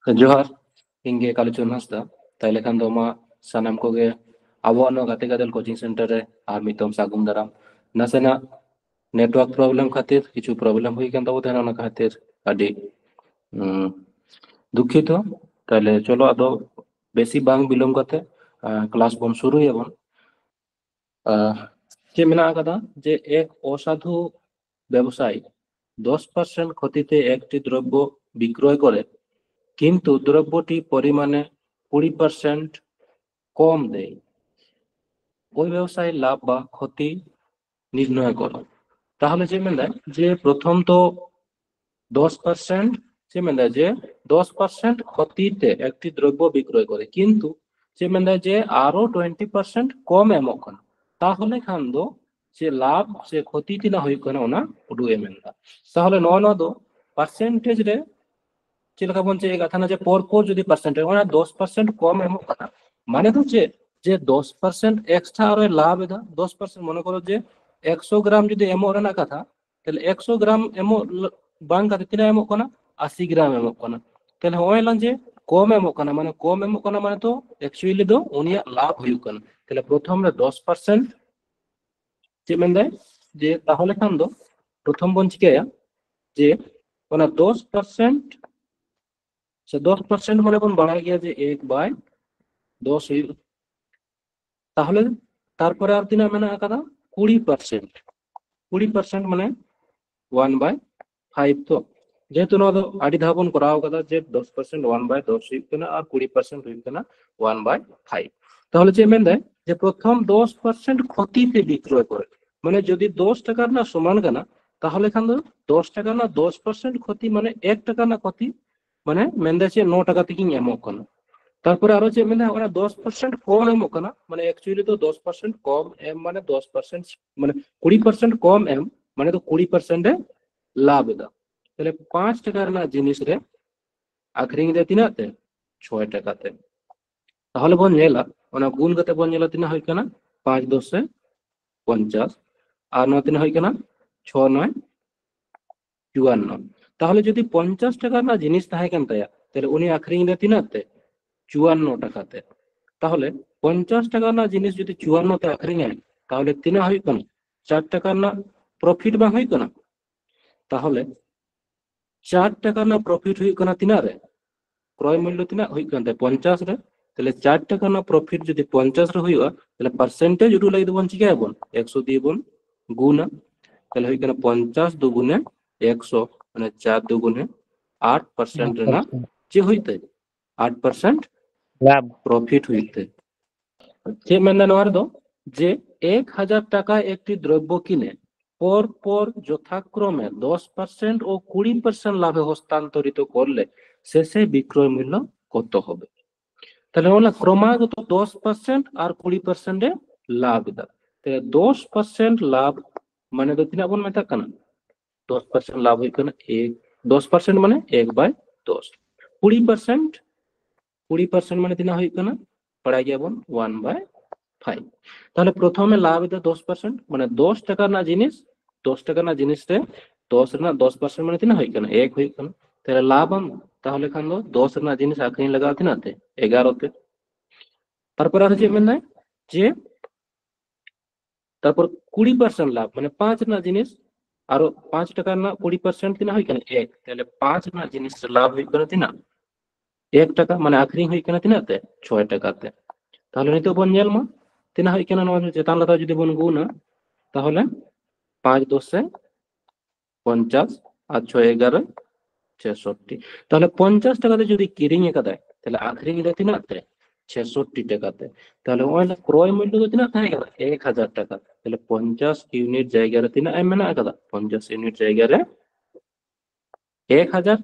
ᱡᱚᱦᱟᱨ, ᱤᱧ ᱜᱮ ᱠᱟᱞᱩᱪᱚᱨণ ᱦᱟᱸᱥᱫᱟ᱾ ᱛᱟᱦᱞᱮ ᱠᱷᱟᱱ ᱫᱚ ᱢᱟ ᱥᱟᱱᱟᱢ ᱠᱚᱜᱮ ᱟᱵᱚᱣᱟᱜ ᱱᱚᱣᱟ ᱜᱟᱛᱮ ᱜᱟᱫᱮᱞ ᱠᱳᱪᱤᱝ ᱥᱮᱱᱴᱟᱨ ᱨᱮ ᱟᱨ ᱢᱤᱫᱴᱚᱢ ᱥᱟᱹᱜᱩᱱ ᱫᱟᱨᱟᱢ᱾ ᱱᱟᱥᱮᱱᱟᱜ ᱱᱮᱴᱣᱟর্ক ᱯᱨᱚᱵᱞᱮᱢ ᱠᱷᱟᱹᱛᱤᱨ ᱠᱤᱪᱷᱩ ᱯᱨᱚᱵᱞᱮᱢ ᱦᱩᱭ ᱠᱟᱱ ᱛᱟᱵᱚ ᱛᱟᱦᱮᱱᱟ, ᱚᱱᱟ ᱠᱷᱟᱹᱛᱤᱨ ᱟᱹᱰᱤ দুঃখিত। তাহলে চলো আদৌ বেশি বাং বিলম্ব করতে ক্লাস বন শুরুᱭᱟᱵᱚᱱ। যে মেনা আকাদা যে এক অসাধু ব্যবসায়ী 10% ক্ষতিতে একটি দ্রব্য বিক্রয় করে, কিন্তু দ্রব্যটি পরিমাণে 20% কম দেয়। ওই ব্যবসায়ীর লাভ বা ক্ষতি নির্ণয় করো। তাহলে যে মেন দেয় যে প্রথম তো 10% যে মেন দেয় যে 10% ক্ষতিতে একটি দ্রব্য বিক্রয় করে, কিন্তু যে মেন দেয় যে আরো 20% কম এমক কানা। তাহলে খান দো যে লাভ যে ক্ষতি tina ᱦᱩᱭᱩᱜ ᱠᱟᱱᱟ ᱚᱱᱟ ᱩᱰᱩ ᱮᱢᱮᱱᱫᱟ। তাহলে নয় দো পার্সেন্টেজ রে চিলকা বলছে এই কথা না যে পর যদি পার্সেন্টেজ মানে 10% কম এমক কানা, মানে তো যে যে 10% এক্সট্রা আর লাভ এদা 10% মনে করো যে 100 গ্রাম যদি এমো রেনা কথা, তাহলে 100 গ্রাম এমো বাং কাতে তিনা এমো কানা 80 গ্রাম এমো কানা। তাহলে হয় না যে কম এমো কানা, মানে কম এমো কানা মানে তো অ্যাকচুয়ালি দো উনিয়া লাভ ᱦᱩᱭᱩᱜ ᱠᱟᱱᱟ। তাহলে প্রথম রে 10% যে মেন দেয় যে তাহলে খান দো প্রথম বন চিকায়া যে ওনা 10% সে 10% মানে বন বাড়াই গিয়া যে 1/10 হইব। তাহলে তারপরে আর তিনা মেনা আকাদা 20%। 20% মানে 1/5 তো যেহেতু নয় দো আড়ি ধাপ বন করাও কাদা যে 10% 1/10 হইব কানা আর 20% হইব কানা 1/5। তাহলে যে মেন দেয় যে প্রথম 10% ক্ষতিতে বিক্রয় করে, মানে যদি 10 টাকার না সমান কানা, তাহলে খান দো 10 টাকা না 10% ক্ষতি মানে 1 টাকা না ক্ষতি, মানে মেন দেয় যে 9 টাকা থেকে এমক কানা। তারপরে আরো যে মানে ওরা 10% কম এমক কানা, মানে অ্যাকচুয়ালি তো 10% কম এম মানে 10% মানে 20% কম এম মানে তো 20% এ লাভ এদা। তাহলে 5 টাকার না জিনিস রে আখরিং দে তিনাতে 6 টাকাতে। তাহলে বন নেলা ওনা গুণ কতে বন নেলা তিনা হই কানা 5 10 এ 50 আর না তিনা হই কানা 6 9 54। তাহলে যদি 50 টাকার না জিনিস তাহে কান তায়া, তাহলে উনি আখরিং দে তিনাতে 54 টাকাতে। তাহলে 50 টাকার না জিনিস যদি 54 তে আখরিং হয়, তাহলে তিনা হই কানা 4 টাকার না প্রফিট বা হই কানা। তাহলে 4 টাকার না প্রফিট হই কানা তিনারে, ক্রয় মূল্য তিনা হই কানা 50 রে। তাহলে 4 টাকা না প্রফিট যদি 50 রে হইবা, তাহলে পার্সেন্টেজ উডু লাগি দবন চিকায়াবন 100 দিয়ে বন গুণা। তাহলে হই কানা 50 দুগুণে 100 মানে 4 দুগুণে 8% রে না যে হইতে 8% লাভ প্রফিট হইতে। যে মেনে নেওয়ার দো যে 1000 টাকায় একটি দ্রব্য কিনে পর পর যথাক্রমে 10% ও 20% লাভে হস্তান্তরিত করলে শেষে বিক্রয় মূল্য কত হবে। তাহলে ওলা ক্রমাগত 10% আর 20% এ লাভ দা। তাহলে 10% লাভ মানে তো তিনা বন মেতা কানা 10% লাভ হই কানা 10% মানে 1/10। 20% মানে তিনা হই কানা পড়াই যাবন 1/5। তাহলে প্রথমে লাভ এটা 10% মানে 10 টাকার না জিনিস 10 টাকার না জিনিস রে 10 না 10% মানে তিনা হই কানা 1 হই কানা। তাহলে লাভ আম তাহলে খান দো 10 না জিনিস আখরিং লাগাও তিনাতে 11 তে। তারপর আর যে মেন যে তারপর 20% লাভ মানে 5 না জিনিস আরো 5 টাকার না 20% তিনা হই কানা 1। তাহলে 5 না জিনিস লাভ হই কানা তিনা 1 টাকা মানে আখরিং হই কানা তিনাতে 6 টাকাতে। তাহলে নিতে বন নেল মা তিনা হই কানা নয় চেতান লাতা যদি বন গুণা, তাহলে 5 10 এ 50 আর 6 11 66। তাহলে 50 টাকাতে যদি কিরিং একাদায়, তাহলে আখরিং দে তিনাতে 66 টাকাতে। তাহলে ওই ক্রয় মূল্য তো তিনা থাকে গেল 1000 টাকা। তাহলে 50 ইউনিট জায়গায় তিনা এম মেনা আকাদা 50 ইউনিট জায়গায় 1000,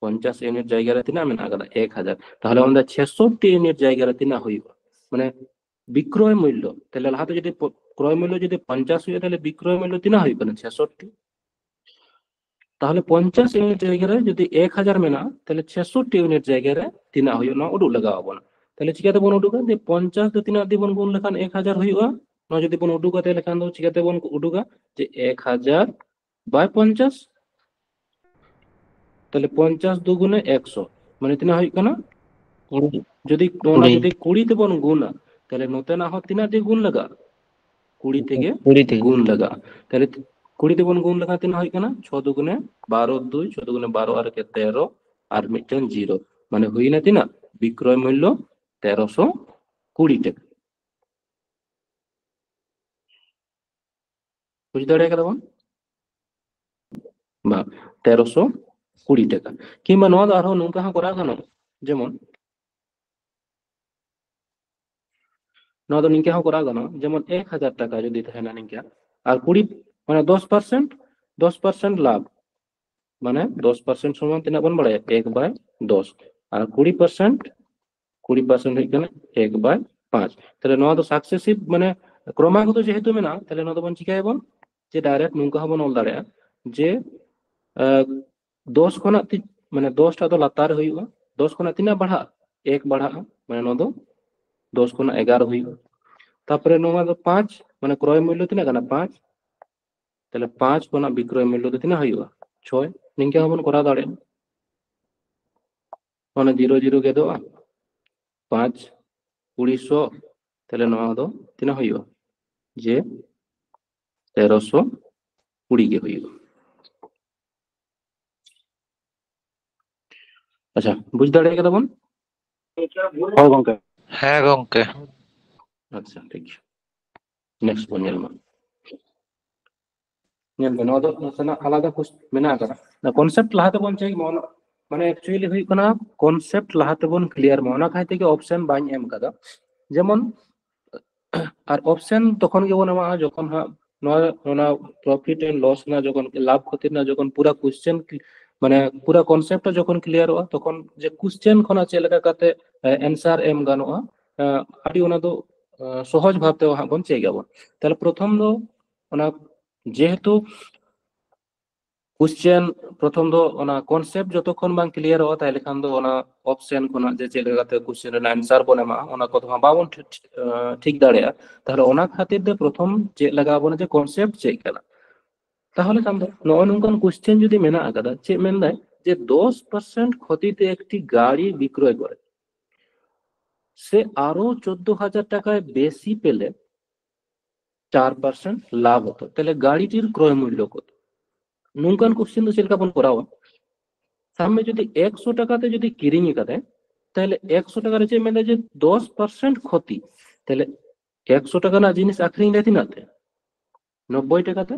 50 ইউনিট জায়গায় তিনা মেনা আকাদা 1000। তাহলে আমাদের 66 ইউনিট জায়গায় তিনা হইব মানে বিক্রয় মূল্য। তাহলে লাহাতে যদি ক্রয় মূল্য যদি 50 হইয়া, তাহলে বিক্রয় মূল্য তিনা হইব না 66। তাহলে 50 ইউনিট জায়গায় যদি 1000 মেনা, তাহলে 66 ইউনিট জায়গায় তিনা হইব না উডু লাগাও বন। তাহলে চিকাতে বন উডুকা যে 50 তে তিনা দিবন গুণ লেখান 1000 হইবা না, যদি বন উডুকা তাহলে খান দো চিকাতে বন উডুকা যে 1000/50। তাহলে 50 দুগুণে 100 মানে তিনা হয়ে কানা 20 যদি ওনা যদি 20 তেবন গুণা তাহলে নতে না হয় তিনা দিয়ে গুণ লাগা 20 থেকে 20 থেকে গুণ লাগা তাহলে 20 তেবন গুণ লাগা তিনা হয়ে কানা 6 দুগুণে 12 2 6 দুগুণে 12 আর কে 13 আর মিটেন 0 মানে হই না তিনা বিক্রয় মূল্য 1320 টাকা বুঝ দাঁড়িয়ে গেল বা 1320 টাকা কিংবা নয় আরো নৌকা করা গানো যেমন নয় নিংকা করা গানো যেমন 1000 টাকা যদি থাকে নিংকা আর 20 মানে 10% লাভ মানে 10% সমান তিনা বন বাড়ে 1/10 আর 20% হয়ে গেলে 1/5 তাহলে নয় তো সাকসেসিভ মানে ক্রমাগত যেহেতু মেনা তাহলে নয় বন চিকা হবন যে ডাইরেক্ট নৌকা হবন অল দাঁড়ায় যে 10 খনা মানে 10টা তো লাতার হইবা 10 খনা তিনা বাড়া 1 বাড়া মানে নয় 10 খনা 11 হইবা তারপরে নয় 5 মানে ক্রয় মূল্য তিনা গানা 5 তাহলে 5 খনা বিক্রয় মূল্য তো তিনা হইবা 6 নিংকা হবন করা দাঁড়ে মানে 0 0 কে দেওয়া 5 20 তাহলে নয় তিনা হইবা যে 1320 কে হইবা আচ্ছা বুঝ দাঁড়িয়ে গেল বোন হয় গঙ্কে হ্যাঁ গঙ্কে আচ্ছা ঠিক নেক্সট বোন নিলমা নিলবে নয় নাসেনা আলাদা কুছ মেনা করা না কনসেপ্ট লাহাতে বোন চাই মানে অ্যাকচুয়ালি হই কানা কনসেপ্ট লাহাতে বোন ক্লিয়ার মনা খাই থেকে অপশন বাই এম কাদা যেমন আর অপশন তখন কে বনা যখন নয় ওনা প্রফিট এন্ড লস না যখন লাভ ক্ষতি না যখন পুরা কোশ্চেন মানে পুরা কনসেপ্টটা যখন ক্লিয়ার হওয়া তখন যে কোশ্চেন খনা চেলেকা কাতে অ্যানসার এম গানোয়া আদি ওনা তো সহজ ভাবতে বন চাই গাবন তাহলে প্রথম দো ওনা যেহেতু কোশ্চেন প্রথম দো ওনা কনসেপ্ট যতক্ষণ বাং ক্লিয়ার হওয়া তাইলে খান দো ওনা অপশন খনা যে চেলেকাতে কোশ্চেন এর অ্যানসার বনেমা ওনা কথা বাবন ঠিক দাঁড়িয়া তাহলে ওনা খাতির দে প্রথম যে লাগাবো যে কনসেপ্ট চেক করা তাহলে খান দো নয় নঙ্কন কোশ্চেন যদি মেনা আকাদা চে মেন দেয় যে 10% ক্ষতিতে একটি গাড়ি বিক্রয় করে সে আরো 14,000 টাকায় বেশি পেলে 4% লাভ হতো তাহলে গাড়িটির ক্রয় মূল্য কত নঙ্কান কোশ্চেন তো চেলকা বন করাও সামনে যদি 100 টাকাতে যদি কিরিং কাদে তাহলে 100 টাকার যে মেনে যে 10% ক্ষতি তাহলে 100 টাকা না জিনিস আখরিং দেতি নাতে 90 টাকাতে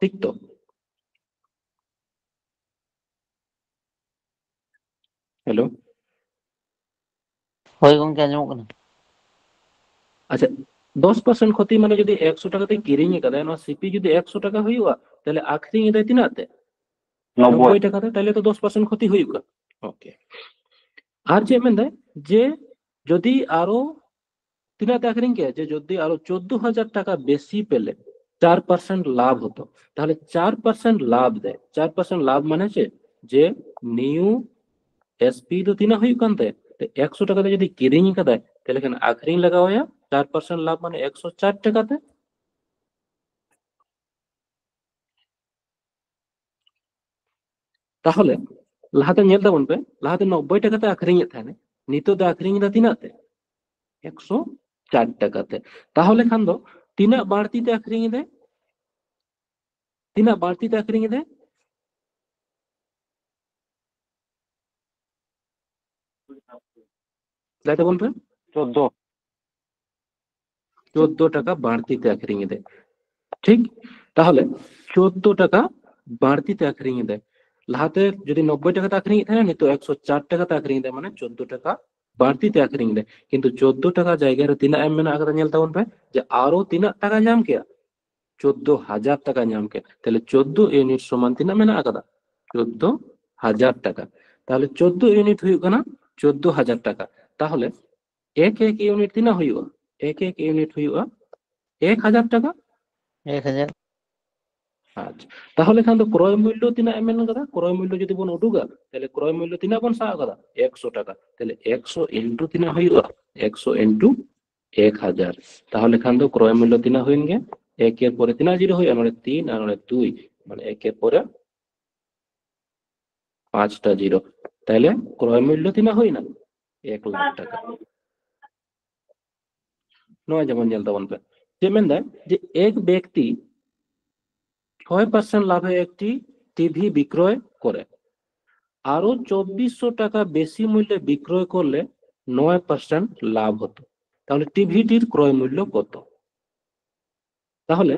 ঠিক তো হ্যালো হয় গঙ্কে আঁজমক না আচ্ছা 10% ক্ষতি মানে যদি 100 টাকাতে কিরিং কাদে না সিপি যদি 100 টাকা হইবা তাহলে আখরিং দেতি নাতে 90 টাকাতে তাহলে তো 10% ক্ষতি হইবা ওকে আর যে মেন দেয় যে যদি আরো তিনাতে আখরিং কে যে যদি আরো 14,000 টাকা বেশি পেলে 4% লাভ হতো তাহলে 4% লাভ দেয় 4% লাভ মানে যে নিউ এসপি তো তিনা হই কানতে 100 টাকাতে যদি কিরিং কা দেয় তাহলে এখানে আখরিং লাগা হয়া 4% লাভ মানে 104 টাকাতে তাহলে লাহাতে ñel তাবন পে লাহাতে 90 টাকাতে আখরিং এ থানে নিতো দা আখরিং দা তিনাতে 104 টাকাতে তাহলে খান দো তিনা বাড়তিতে আখরিং দেয় তিনা বাড়তিতে আখরিং দেয় লাইতে বল পে 14 টাকা বাড়তিতে আখরিং দেয় ঠিক তাহলে 14 টাকা বাড়তিতে আখরিং দেয় লাহাতে যদি 90 টাকাতে আখরিং থাকে না তো 104 টাকাতে আখরিং দেয় মানে 14 টাকা বাড়তিতে আখরিং দেয় কিন্তু 14 টাকা জায়গায় তিনা এম মেনা আকারে ñel তাবন পে যে আরো তিনা টাকা ñam কে 14,000 টাকা ñam কে তাহলে 14 ইউনিট সমান তিনা মেনা আকাদা 14,000 টাকা তাহলে 14 ইউনিট হইব না 14,000 টাকা তাহলে এক এক ইউনিট তিনা হইব এক এক ইউনিট হইব 1,000 টাকা 1000 আচ্ছা তাহলে খান তো ক্রয় মূল্য তিনা এমএন কথা ক্রয় মূল্য যদি বন উঠুগা তাহলে ক্রয় মূল্য তিনা বন সা কথা 100 টাকা তাহলে 100 ইনটু তিনা হইবা 100 ইনটু 1,000 তাহলে খান তো ক্রয় মূল্য তিনা হইন গে একের পরে তিনা জিরো হই মানে 3 আর মানে 2 মানে একের পরে 5টা জিরো, তাহলে ক্রয় মূল্য তিনা হই না 1 লাখ টাকা। নয় যেমন জানতে পারবে যেমন দেয় যে এক ব্যক্তি 6% লাভে একটি টিভি বিক্রয় করে, আরো 2400 টাকা বেশি মূল্যে বিক্রয় করলে 9% লাভ হতো। তাহলে টিভিটির ক্রয় মূল্য কত? তাহলে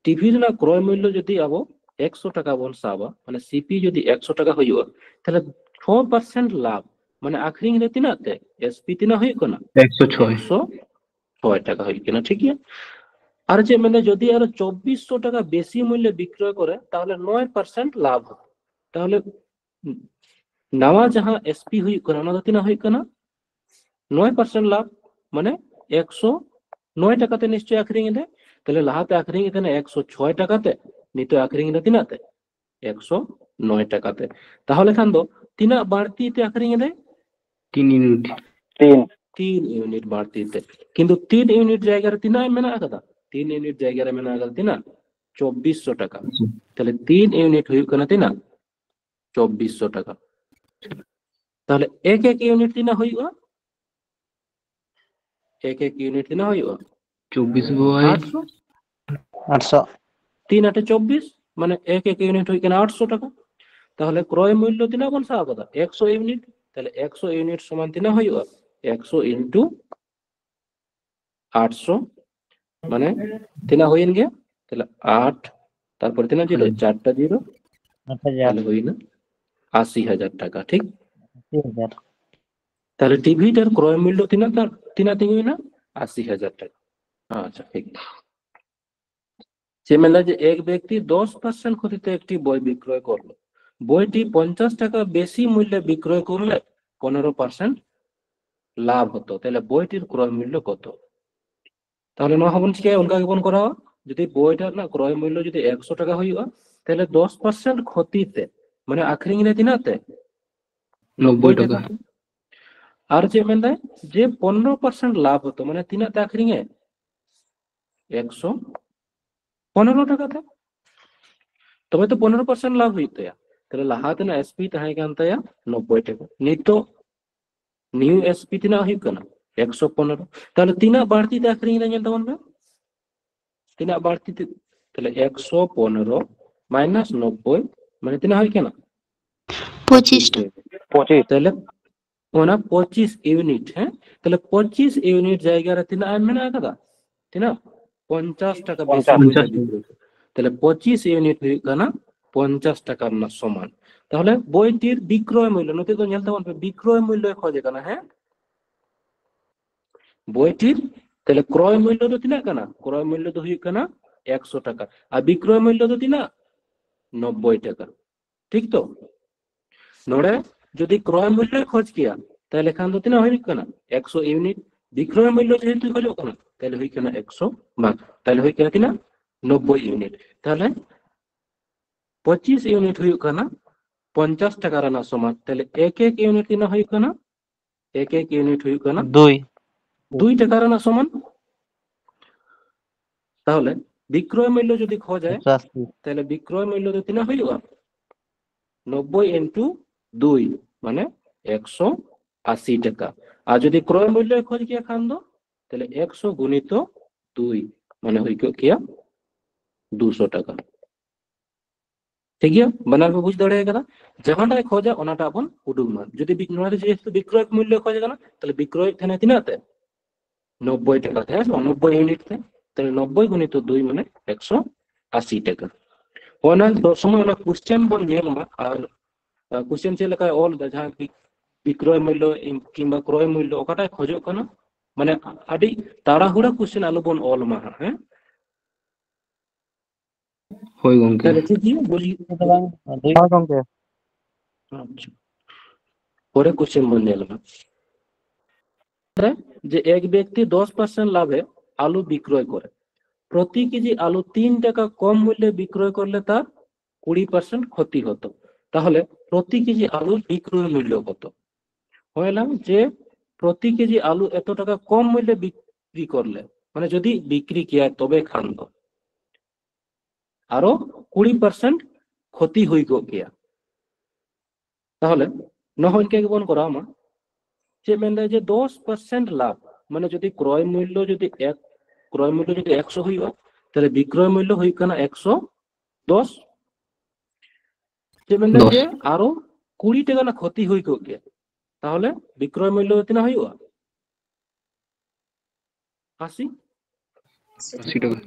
টিভির না ক্রয় মূল্য যদি আবো 100 টাকা বন সাবা, মানে সিপি যদি 100 টাকা হইব, তাহলে 6% লাভ মানে আখরিং রে তিনাতে এসপি তিনা হই কোনা 106 টাকা হই কিনা, ঠিক আছে। আর যে মানে যদি আরো 2400 টাকা বেশি মূল্যে বিক্রয় করে তাহলে 9% লাভ হবে। তাহলে नवा जहां एसपी हुई तीना हुई 9% लाभ মানে 109 টাকাতে নিশ্চয় আখরিং দে, তাহলে লাহাতে আখরিং দে 106 টাকাতে, নিতে আখরিং দে তিনাতে 109 টাকাতে। তাহলে খান দো তিনা বাড়তিতে আখরিং দে 3 ইউনিট 3 ইউনিট বাড়তিতে, কিন্তু 3 ইউনিট জায়গায় তিনা মেনা আকাদা 3 ইউনিট জায়গায় মেনা আকাদা তিনা 2400 টাকা। তাহলে 3 ইউনিট হুই তিনা 2400 টাকা। তাহলে এক এক ইউনিট তিনা হইবা, এক এক ইউনিট তিনা হইবা 24 বাই 800, 800 3 8 24 মানে এক এক ইউনিট হই কেনা 800 টাকা। তাহলে ক্রয় মূল্য তিনা কোন সা কথা 100 ইউনিট, তাহলে 100 ইউনিট সমান তিনা হইবা 100 ইনটু 800 মানে তিনা হইন গে, তাহলে 8 তারপর তিনা জিরো 4টা জিরো, 8000 তাহলে হই না 80,000 টাকা, ঠিক। 80,000 তাহলে টিভিটার ক্রয় মূল্য তিনা তিনা হই না 80,000 টাকা। আচ্ছা ঠিক। যে মেলা যে এক ব্যক্তি 10% ক্ষতিতে একটি বই বিক্রয় করলো, বইটি 50 টাকা বেশি মূল্যে বিক্রয় করলে 15% লাভ হতো, তাহলে বইটির ক্রয় মূল্য কত? তাহলে না হবেন কি উনকা কেমন করা, যদি বইটার না ক্রয় মূল্য যদি 100 টাকা হইবা, তাহলে 10% ক্ষতিতে মানে আখরিং রে তিনাতে 90 টাকা। আর যে মেলা যে 15% লাভ হতো মানে তিনাতে আখরিং এ 115 টাকাতে, তবে তো 15% লাভ হইতো। তাহলে লাহাতে না এসপি তাহে কান তায়া 90 টাকা, নিতো নিউ এসপি তিনা হই কানা 115। তাহলে তিনা বাড়তিতে আখরিং রে জানতে পারবে, তিনা বাড়তিতে, তাহলে 115 মাইনাস 90 মানে তিনা হই কেনা 25 তাহলে ওনা 25 ইউনিট। হ্যাঁ, তাহলে 25 ইউনিট জায়গায় তিনা মেনা কাদা তিনা 50 টাকা বেশি মূল্যে বিক্রয় করে। তাহলে 25 ইউনিট হই কানা 50 টাকার না সমান। তাহলে বইটির বিক্রয় মূল্য নতি তো জানতে পারবে বিক্রয় মূল্য খোঁজে কানা। হ্যাঁ, বইটির তাহলে ক্রয় মূল্য তো তিনা কানা, ক্রয় মূল্য তো হই কানা 100 টাকা আর বিক্রয় মূল্য তো তিনা 90 টাকা, ঠিক তো। নোড়ে যদি ক্রয় মূল্য খোঁজ কিয়া তাহলে এখান তো তিনা হই কানা 100 ইউনিট, বিক্রয় মূল্য যেহেতু খোঁজ কানা তাহলে হই কানা 100 ভাগ, তাহলে হই কানা তিনা 90 ইউনিট। তাহলে 25 ইউনিট হই কানা 50 টাকার না সমান, তাহলে এক এক ইউনিট তিনা হই কানা এক এক ইউনিট হই কানা 2 টাকার না সমান। তাহলে বিক্রয় মূল্য যদি খোঁজে 85 তাহলে বিক্রয় মূল্য তো তিনা হইবা 90 ইন্টু 2 মানে 180 টাকা। আর যদি ক্রয় মূল্য খোঁজ কিয়া খান দো তাহলে 100 গুণিত 2 মানে হই কিয়া 200 টাকা। ঠিক আছে, বানার বুঝ দাঁড়ে গেল। যেখানটায় খোঁজা ওনাটা আপন উডুক মান, যদি যেহেতু বিক্রয় মূল্য খোঁজে গেল তাহলে বিক্রয় থানে তিনাতে 90 টাকাতে 90 ইউনিট তে, তাহলে 90 গুণিত 2 মানে 180 টাকা। ওনা সময় ওনা কোশ্চেন বল নিয়ে আর কোশ্চেন চে লেখা অল যাহা বিক্রয় মূল্য কিংবা ক্রয় মূল্য ওকাটাই খোঁজক কানা, মানে আদি তাড়াহুড়া কোশ্চেন আলো বন অল মা। হ্যাঁ, হই গঙ্কে তাহলে ঠিক আছে বুঝি। গঙ্কে আচ্ছা, পরে কোশ্চেন বল নিয়ে এলাম যে এক ব্যক্তি 10% লাভে আলু বিক্রয় করে, প্রতি কেজি আলু 3 টাকা কম মূল্যে বিক্রয় করলে তার 20% ক্ষতি হতো। তাহলে প্রতি কেজি আলুর বিক্রয় মূল্য কত? হইলাম যে প্রতি কেজি আলু এত টাকা কম মূল্যে বিক্রি করলে মানে যদি বিক্রি কিয়া তবে খান তো আরো 20% ক্ষতি হই গিয়া। তাহলে নহনকে বন করা আমার যে মেনে যে 10% লাভ মানে যদি ক্রয় মূল্য যদি ক্রয় মূল্য যদি 100 হইবা তাহলে বিক্রয় মূল্য হই কেনা 110 যে মেনে 10 যে আরো 20 টাকা না ক্ষতি হই কে তাহলে বিক্রয় মূল্য তিনা হইবা 80 80 টাকা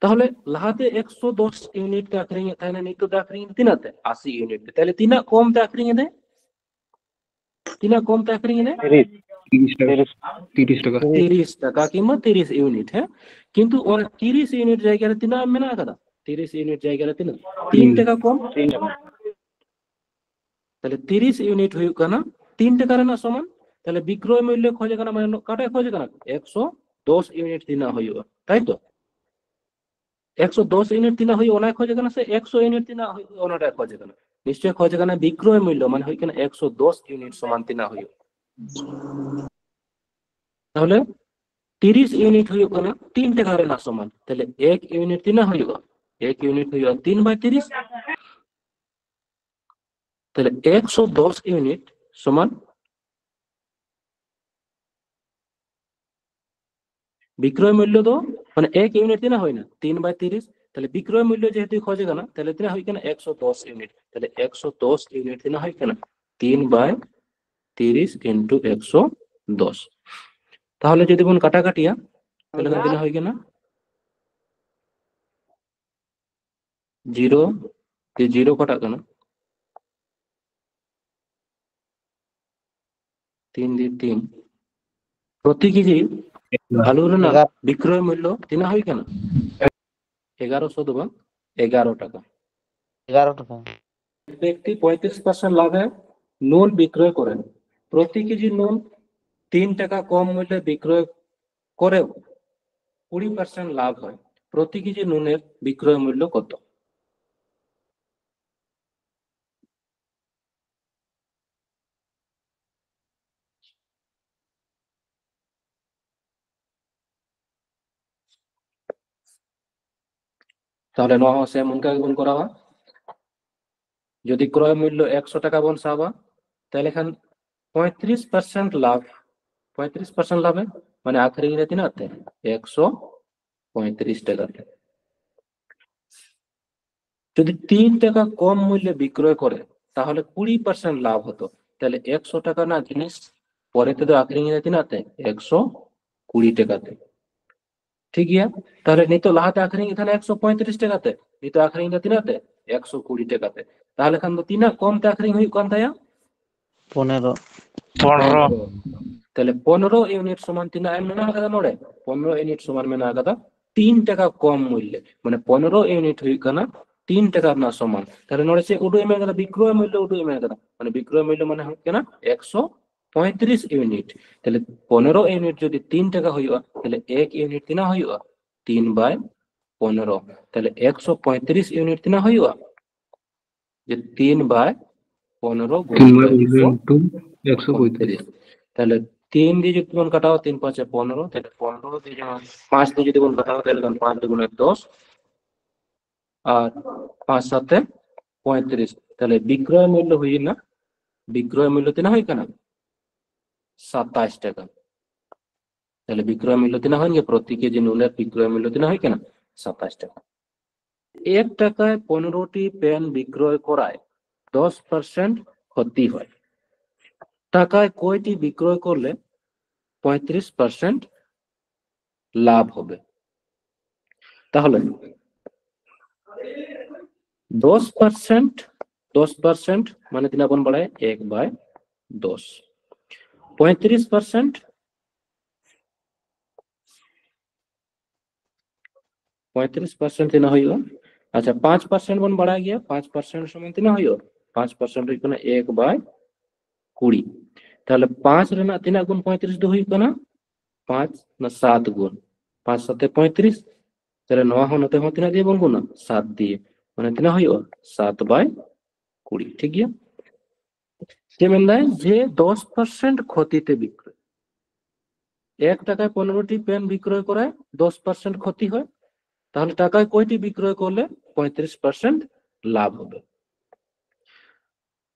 তাহলে লাহাতে 110 ইউনিট তে আখরিং তাহলে নিতো আখরিং তিনাতে 80 ইউনিট তাহলে তিনা কম তে আখরিং দে তিনা কম তে আখরিং দে 30 টাকা 30 টাকা 30 টাকা কিংবা 30 ইউনিট হ্যাঁ কিন্তু ওর 30 ইউনিট জায়গায় তিনা মেনা কাদা 30 ইউনিট জায়গায় তিনা 3 টাকা কম তাহলে 30 ইউনিট হই কানা 3 টাকা না সমান তাহলে বিক্রয় মূল্য খোঁজে কানা মানে কাটা খোঁজে কানা 110 ইউনিট তিনা হইবা তাই তো 110 ইউনিট তিনা হই ওনা খোঁজে কানা সে 100 ইউনিট তিনা হই ওনাটা খোঁজে কানা নিশ্চয় খোঁজে কানা বিক্রয় মূল্য মানে হই কানা 110 ইউনিট সমান তিনা হই তাহলে 30 ইউনিট হই কানা 3 টাকা না সমান তাহলে 1 ইউনিট তিনা হইবা 1 ইউনিট হইবা 3/30 তাহলে 110 ইউনিট সমান বিক্রয় মূল্য তো মানে 1 ইউনিট তিনা হয় না 3/30 তাহলে বিক্রয় মূল্য যেহেতু খোঁজে কানা তাহলে তিনা হয় কেনা 110 ইউনিট তাহলে 110 ইউনিট তিনা হয় কেনা 3/30 ইনটু 110 তাহলে যদি কোন কাটাকাটিয়া তাহলে তিনা হয় কেনা 0 তে 0 কাটা কেনা 3 দিয়ে 3 প্রতি কেজি আলুর না বিক্রয় মূল্য তিনা হয় কেনা 1100 দেবা 11 টাকা 11 টাকা ব্যক্তি 35% লাভে নুন বিক্রয় করেন প্রতি কেজি নুন 3 টাকা কম মূল্যে বিক্রয় করেও 20% লাভ হয় প্রতি কেজি নুনের বিক্রয় মূল্য কত তাহলে নয় সে মনকা গুণ করা হয় যদি ক্রয় মূল্য 100 টাকা বন সাবা তাহলে এখান 35% লাভ 35% লাভে মানে আখরি রে তিনাতে 135 টাকা যদি 3 টাকা কম মূল্যে বিক্রয় করে তাহলে 20% লাভ হতো তাহলে 100 টাকা না জিনিস পরে তো আখরি রে তিনাতে 120 টাকাতে ঠিক গিয়া তাহলে নিতো লাহাতে আখরি এখানে 135 টাকাতে নিতো আখরি রে তিনাতে 120 টাকাতে তাহলে খান তো তিনা কম তে আখরি হই কোন তায়া 15 তাহলে 15 ইউনিট সমান তিনা এম না কাদা নড়ে 15 ইউনিট সমান মেনা কাদা 3 টাকা কম মূল্যে মানে 15 ইউনিট হই কানা 3 টাকা না সমান তাহলে নড়ে সে উডু এমে কাদা বিক্রয় মূল্য উডু এমে কাদা মানে বিক্রয় মূল্য মানে হয় কেনা 135 ইউনিট তাহলে 15 ইউনিট যদি 3 টাকা হইবা তাহলে 1 ইউনিট তিনা হইবা 3/15 তাহলে 135 ইউনিট তিনা হইবা যে 3/15 গুণ 135 তাহলে 3 দিয়ে যদি তুমি কাটাও 3 5 15 তাহলে 15 দিয়ে যেমন 5 দিয়ে যদি তুমি কাটাও তাহলে 5 দুগুণে 10 আর 5 7 35 তাহলে বিক্রয় মূল্য হই না বিক্রয় মূল্য তিনা হয় কেনা 27 টাকা তাহলে বিক্রয় মূল্য তিনা হয় না প্রতি কেজি নুনের বিক্রয় মূল্য তিনা হয় কেনা 27 টাকা 1 টাকায় 15টি পেন বিক্রয় করায় 10% ক্ষতি হয় টাকায় কয়টি বিক্রয় করলে 35% লাভ হবে তাহলে 10% মানে তিনা কোন বাড়ায় 1/10 35% 35% তিনা হইও আচ্ছা 5% বন বাড়া গিয়া 5% সমান তিনা হইও 5% হই কোনা 1/20 তাহলে 5 রে না তিনা গুণ 35 দো হই কোনা 5 না 7 গুণ 5 7 35 তাহলে 9 হনতে হতে না দিয়ে বলবো না 7 দিয়ে মানে তিনা হইও 7/20 ঠিক গিয়া যেমন দেয় যে 10% ক্ষতিতে বিক্রয় 1 টাকায় 15টি পেন বিক্রয় করায় 10% ক্ষতি হয় তাহলে টাকায় কয়টি বিক্রয় করলে 35% লাভ হবে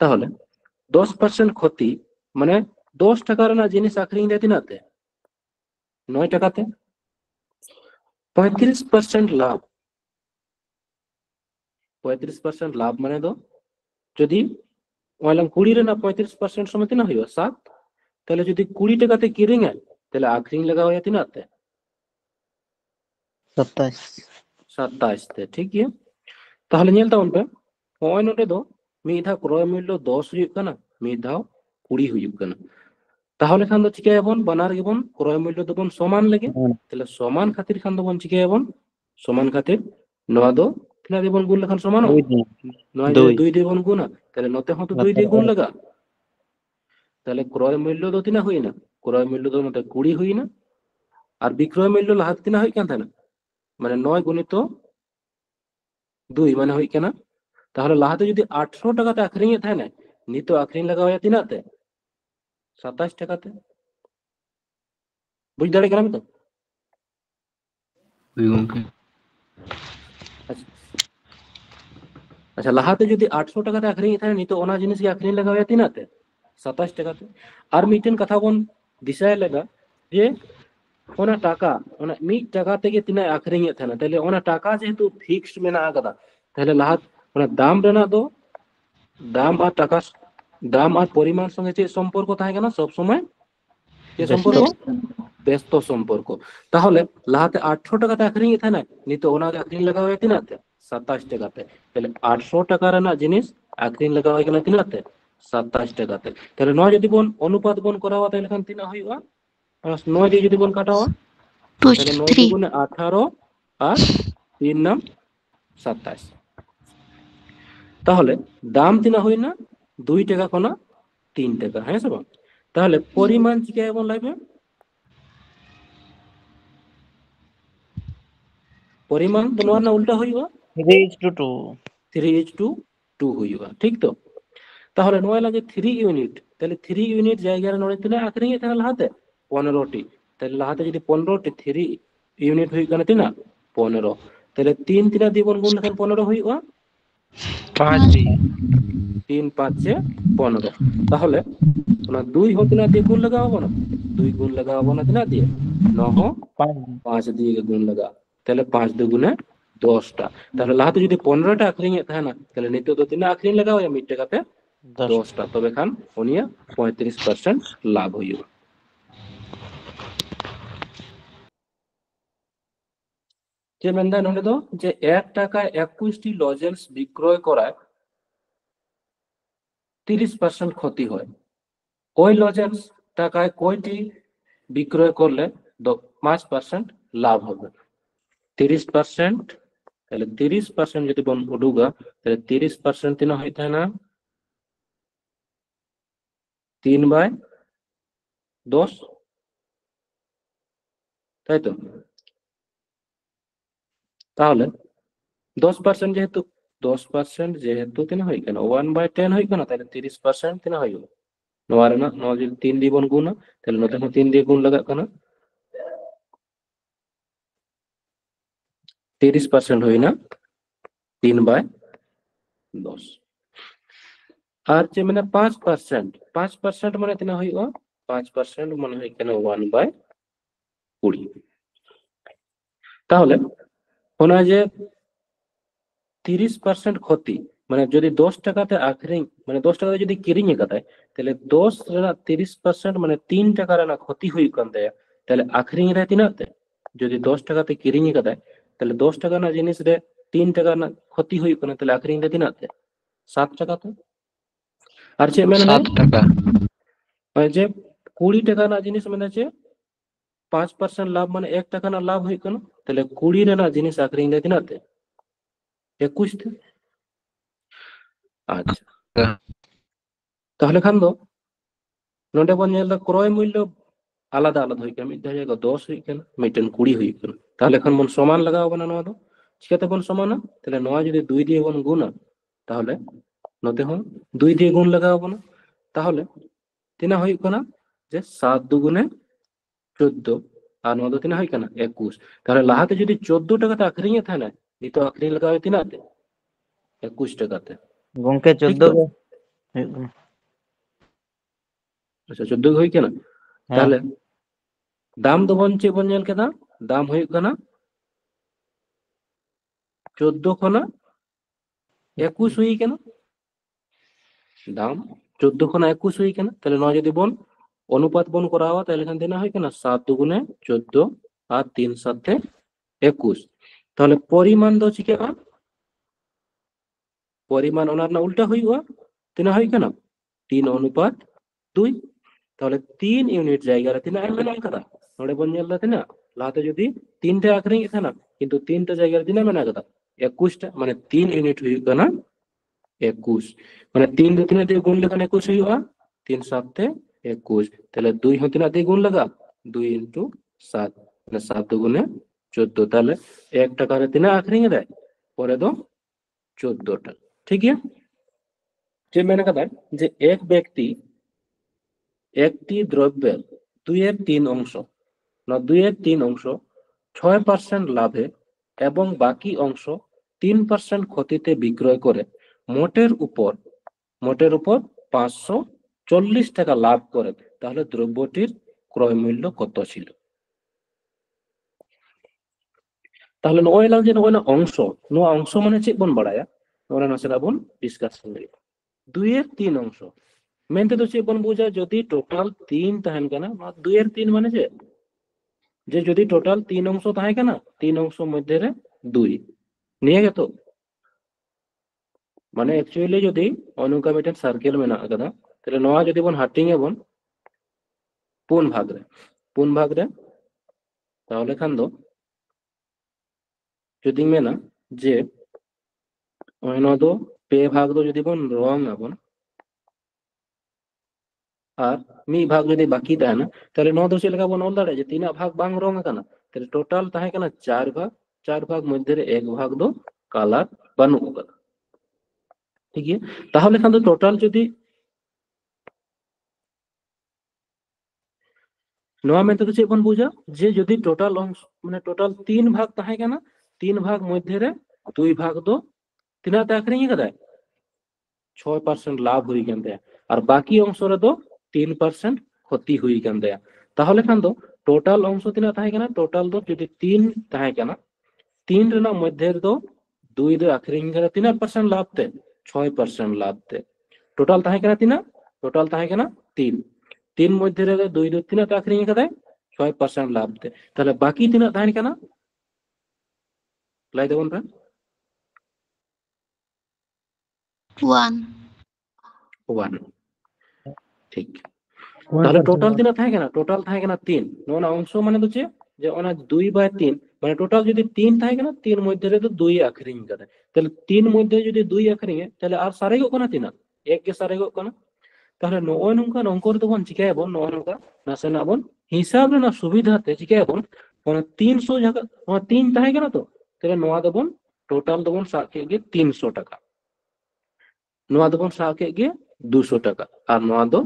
তাহলে 10% ক্ষতি মানে 10 টাকা ᱨᱮᱱᱟᱜ জিনিস আখরিং দেয় তিনাতে 9 টাকাতে। 35% লাভ, 35% লাভ মানে তো যদি ওইলাম 20 রেনাᱜ 35% সময় তিনা হইব 7, তাহলে যদি 20 টাকাতে কিরিং আয় তাহলে আখরিং লাগাও হয় তিনাতে 27 27 তে। ᱴᱷᱤᱠ ᱜᱮᱭᱟ, তাহলে ᱧᱮᱞ ᱛᱟᱵᱚᱱ ᱯᱮ ᱱᱚᱜᱼᱚᱭ ᱱᱚᱰᱮ ᱫᱚ ᱢᱤᱫ ᱫᱷᱟᱣ ক্রয় মূল্য 10 ᱦᱩᱭᱩᱜ ᱠᱟᱱᱟ, ᱢᱤᱫ ᱫᱷᱟᱣ 20 হুᱭᱩᱜ ᱠᱟᱱᱟ। তাহলে খান তো চিকায়াবন বানার গেবন ক্রয় মূল্য দেবন সমান লেগে, তাহলে সমান খাতির খান দেবন চিকায়াবন সমান খাতির নোয়া দো তিনা দেবন গুণ লেখান সমান দুই দিন নয় দুই 2 দেবন গুণা, তাহলে নতে হতো 2 দিয়ে গুণ লাগা, তাহলে ক্রয় মূল্য দো তিনা হই না, ক্রয় মূল্য দো নতে 20 হই না, আর বিক্রয় মূল্য লাহাত তিনা হই কান থানা মানে 9 গুণিত 2 মানে হই কেনা। তাহলে লাহাতে যদি 18 টাকাতে আখরিং এ থাকে না, নিতো আখরিং লাগা হয় তিনাতে 27 টাকাতে। বুঝ দাঁড়ে কেন তো? ওই গঙ্কে আচ্ছা আচ্ছা, লাহাতে যদি 800 টাকাতে আখরিং এ থাকে নিতো ওনা জিনিস কি আখরিং লাগা হয় তিনাতে 27 টাকাতে। আর মিটেন কথা বন দিশায় লাগা যে ওনা টাকা ওনা মিট টাকা থেকে তিনা আখরিং এ থাকে না, তাহলে ওনা টাকা যেহেতু ফিক্সড মেনা আকাদা, তাহলে লাহাত ওনা দাম রেনা দো দাম আর টাকা দাম আর পরিমাণ সঙ্গে যে সম্পর্ক থাকে না সব সময় যে সম্পর্ক ব্যস্ত সম্পর্ক। তাহলে লাহাতে 800 টাকাতে আখরিং এ থাকে না, নিতো ওনা আখরিং লাগা হয় তিনাতে 27 টাকাতে, তাহলে 800 টাকা রেনা জিনিস আখরিং লাগা হয় কেনা তিনাতে 27 টাকাতে। তাহলে নয় যদি বন অনুপাত বন করাওয়া তাহলে খান তিনা হইবা 9 দিয়ে যদি বন কাটাওয়া তাহলে 9 23 দুগুণে 18 আর 3 নাম 27। তাহলে দাম তিনা হই না 2 টাকা কোনা 3 টাকা, হ্যাঁ সব। তাহলে পরিমাণ চিকা এমন লাগবে, পরিমাণ তো নোয়ার না উল্টা হইবা 3:2 3:2 হইবা, ঠিক তো? তাহলে নয় লাগে 3 ইউনিট, তাহলে 3 ইউনিট জায়গার নড়ে তিনা আখরিং এ থাকে লাহাতে 15টি, তাহলে লাহাতে যদি 15টি 3 ইউনিট হই কানে তিনা 15, তাহলে 3 তিনা দিয়ে বন গুণ লেখান 15 হইবা 3 5 15। তাহলে ওনা 2 হতে না দিয়ে গুণ লাগা হবো না, 2 গুণ লাগা হবো না তিনা দিয়ে 9 5 দিয়ে গুণ লাগা, তাহলে 5 দুগুণে 10টা। তাহলে লাহাতে যদি 15টা আখরিং এ থাকে না, তাহলে নিতে তো তিনা আখরিং লাগা হয় মিট টাকাতে 10টা, তবে খান উনিয়া 35% লাভ হইব। যে মেন্দা নলে তো যে 1 টাকায় 21টি লজেন্স বিক্রয় করায় 30% ক্ষতি হয়, ওই লজেন্স টাকায় কয়টি বিক্রয় করলে 5% লাভ হবে? 30%, তাহলে 30% যদি বন উডুগা তাহলে 30% তিনা হইতে না 3/10, তাই তো? তাহলে 10% যেহেতু 10% যেহেতু তিনা হই কেন 1/10 হই কেন, তাহলে 30% তিনা হইব নোয়ার না ন যদি 3 দিয়ে বন গুণ তাহলে নতে 3 দিয়ে গুণ লাগা কেন 30% হই না 3/10। আর যে মানে 5% মানে তিনা হইব 5% মানে হই কেন 1/20। তাহলে ওনা যে 30% ক্ষতি মানে যদি 10 টাকাতে আখরিং মানে 10 টাকাতে যদি কিরিং এ কাটায়, তাহলে 10 রেনা 30% মানে 3 টাকা রেনা ক্ষতি হই কান দেয়া, তাহলে আখরিং রে তিনাতে যদি 10 টাকাতে কিরিং এ কাটায় তাহলে 10 টাকা না জিনিস রে 3 টাকা না ক্ষতি হই কান, তাহলে আখরিং রে তিনাতে 7 টাকাতে। আর যে মানে 7 টাকা মানে যে 20 টাকা না জিনিস মানে যে 5% লাভ মানে 1 টাকা না লাভ হই কান, তাহলে 20 রেনা জিনিস আখরিং রে তিনাতে 21 তে। আচ্ছা, তাহলে খান দো নোডে বন ñel da ক্রয় মূল্য আলাদা আলাদা হই কেন, মিটা জায়গা 10 হই কেন মিটেন 20 হই কেন, তাহলে এখন বন সমান লাগাও না নোয়া দো চিকাতে বন সমান না, তাহলে নোয়া যদি 2 দিয়ে বন গুণা তাহলে নতে হন 2 দিয়ে গুণ লাগাও না, তাহলে তিনা হই কেন যে 7 দুগুণে 14 আর নোয়া দো তিনা হই কেন 21। তাহলে লাহাতে যদি 14 টাকাতে আখরিং এ থাকে না, নিতো আখরিং লাগাও তিনাতে 21 টাকাতে, গঙ্কে ঠিক 14 তো? ᱜᱮ ᱦᱩᱭᱩᱜ ᱠᱟᱱᱟ अच्छा 14 ᱦᱩᱭ ᱠᱟᱱᱟ ᱦᱮᱸ তাহলে দাম দবন ᱪᱮᱫ ᱵᱚᱱ ᱧᱮᱞ ᱠᱮᱫᱟ দাম ᱦᱩᱭᱩᱜ ᱠᱟᱱᱟ 14 ᱠᱷᱚᱱᱟᱜ 21 ᱦᱩᱭ ᱠᱟᱱᱟ দাম 14 ᱠᱷᱚᱱᱟᱜ 21 ᱦᱩᱭ ᱠᱟᱱᱟ তাহলে নয় যদি বন অনুপাত বন করাওয়া তাহলে এখান থেকে হই কেনা 7 দুগুণে 14 আর 3 সাথে 21 তাহলে পরিমাণ দ চিকেবা পরিমাণ ওনার না উল্টা হইবা তিনা হই কেনা 3 অনুপাত 2 তাহলে 3 ইউনিট জায়গায় তিনা এম মেনা কথা নড়ে বন ñel দা তিনা লাতে যদি 3 টা আখরিং এখানা কিন্তু 3 টা জায়গায় তিনা মেনা কথা 21 টা মানে 3 ইউনিট হই কেনা 21 মানে 3 রে 3 দিয়ে গুণ লেখানে 21 হইবা 3 সাথে 21 তাহলে 2 হতে তিনা দিয়ে গুণ লাগা 2 ইনটু 7 মানে 7 দুগুণে 14 তাহলে 1 টাকা রে তিনা আখরিং দেয় পরে দো 14 টা ঠিক আছে যে মেনে কথা যে এক ব্যক্তি একটি দ্রব্যের 2/3 অংশ না 2/3 অংশ 6% লাভে এবং বাকি অংশ 3% ক্ষতিতে বিক্রয় করে মোটের উপর 540 টাকা লাভ করে তাহলে দ্রব্যটির ক্রয় মূল্য কত ছিল তাহলে নয় লাল যে নয় না অংশ মানে চেক বন বাড়ায়া ওরা নাসেরা বন ডিসকাশন করি 2/3 অংশ মেনতে তো চেক বন বুঝা যদি টোটাল 3 তাহেন কেনা 2/3 মানে যে যদি টোটাল 3 অংশ তাহে কেনা 3 অংশ মধ্যে রে 2 নিয়ে গেতো মানে অ্যাকচুয়ালি যদি অনুকা মিটার সার্কেল মেনা কাদা তাহলে নয়া যদি বন হাটিং এবন পুন ভাগ রে তাহলে খান দো যদি মেনা যে ওইনো দো পে ভাগ দো যদি বন রং আবন আর মি ভাগ যদি বাকি তাহে না তাহলে ন দো চেলকা বন অল দাড়ে যে 3 ভাগ বাং রং কানা তাহলে টোটাল তাহে কানা 4 ভাগ মধ্যে রে 1 ভাগ দো কালার বানু কানা ঠিক আছে তাহলে খান দো টোটাল যদি নোয়া মেতে তো চেক বন বুঝা যে যদি টোটাল অংশ মানে টোটাল 3 ভাগ তাহে কানা 3 ভাগ মধ্যে রে 2 ভাগ দো তিনাতে আখরিং কাদায় 6% লাভ হুই কেন দেয়া আর বাকি অংশ রে তো 3% ক্ষতি হুই কেন দেয়া তাহলে খান দো টোটাল অংশ তিনা তাহে কেনা টোটাল দো যদি 3 তাহে কেনা 3 রেনা মধ্যে দো 2 দো আখরিং করে 3% লাভ তে 6% লাভ তে টোটাল তাহে কেনা টোটাল তাহে কেনা 3 মধ্যে রে 2 দো 3 তে আখরিং করে 6% লাভ তে তাহলে বাকি তিনা তাহে কেনা লাই দেবন রা 1 1 ঠিক তাহলে টোটাল তিনা থাকে না টোটাল থাকে না 3 নোনা অংশ মানে তো যে ওনা 2/3 মানে টোটাল যদি 3 থাকে না 3 মধ্যে রে তো 2 আখরিং করে তাহলে 3 মধ্যে যদি 2 আখরিং তাহলে আর সারে গো কোনা তিনা এক কে সারে গো কোনা তাহলে নয় নংকা অঙ্ক রে তখন চিকাইবন নয় নংকা নাসেনা বন হিসাব রে না সুবিধাতে চিকাইবন কোন 300 জায়গা 3 থাকে না তো তাহলে নোয়া দেবন টোটাল দেবন সাকে গে 300 টাকা নোয়া দেবন সাকে গে 200 টাকা আর নোয়া দো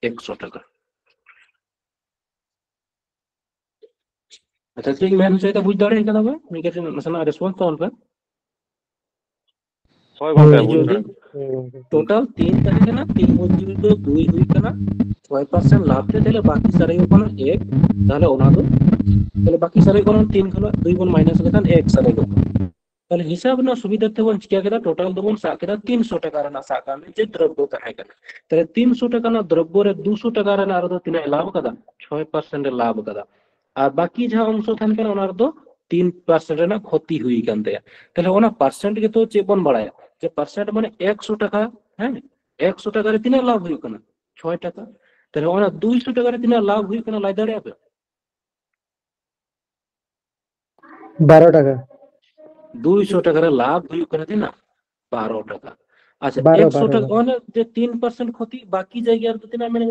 100 টাকা अच्छा ठीक मैं से बुझ दाड़े का दबे मी के नसना रेस्पॉन्स तो पे হয় গঙ্কা বুঝ যদি টোটাল 3 থাকে না 3 মধ্যে তো 2 হই কেনা 6% লাভ তে তাহলে বাকি সারে কোন 1 তাহলে ওনা তো তাহলে বাকি সারে কোন 3 হলো 2 গুণ মাইনাস লেখান 1 সারে কোন তাহলে হিসাব না সুবিধার্থে বন কি কেদা টোটাল দেবন সাকেরা 300 টাকা না সাকা যে দ্রব্য থাকে তাহলে 300 টাকা না দ্রব্য রে 200 টাকা না আর তো তিনা লাভ কাদা 6% এর লাভ কাদা আর বাকি যা অংশ থাকে না ওনার তো 3% না ক্ষতি হুই কান দেয়া তাহলে ওনা পার্সেন্ট কে তো চেপন বাড়ায় যে পার্সেন্ট মানে 100 টাকা হ্যাঁ 100 টাকারে তিনা লাভ হুই কানা 6 টাকা তাহলে ওনা 200 টাকারে তিনা লাভ হুই কানা লাই দাঁড়ে হবে 12 টাকা 200 টাকার লাভ হুই কানা তিনা 12 টাকা আচ্ছা 12 100 টাকা মানে যে 3% ক্ষতি বাকি জায়গার তো তিনা মানে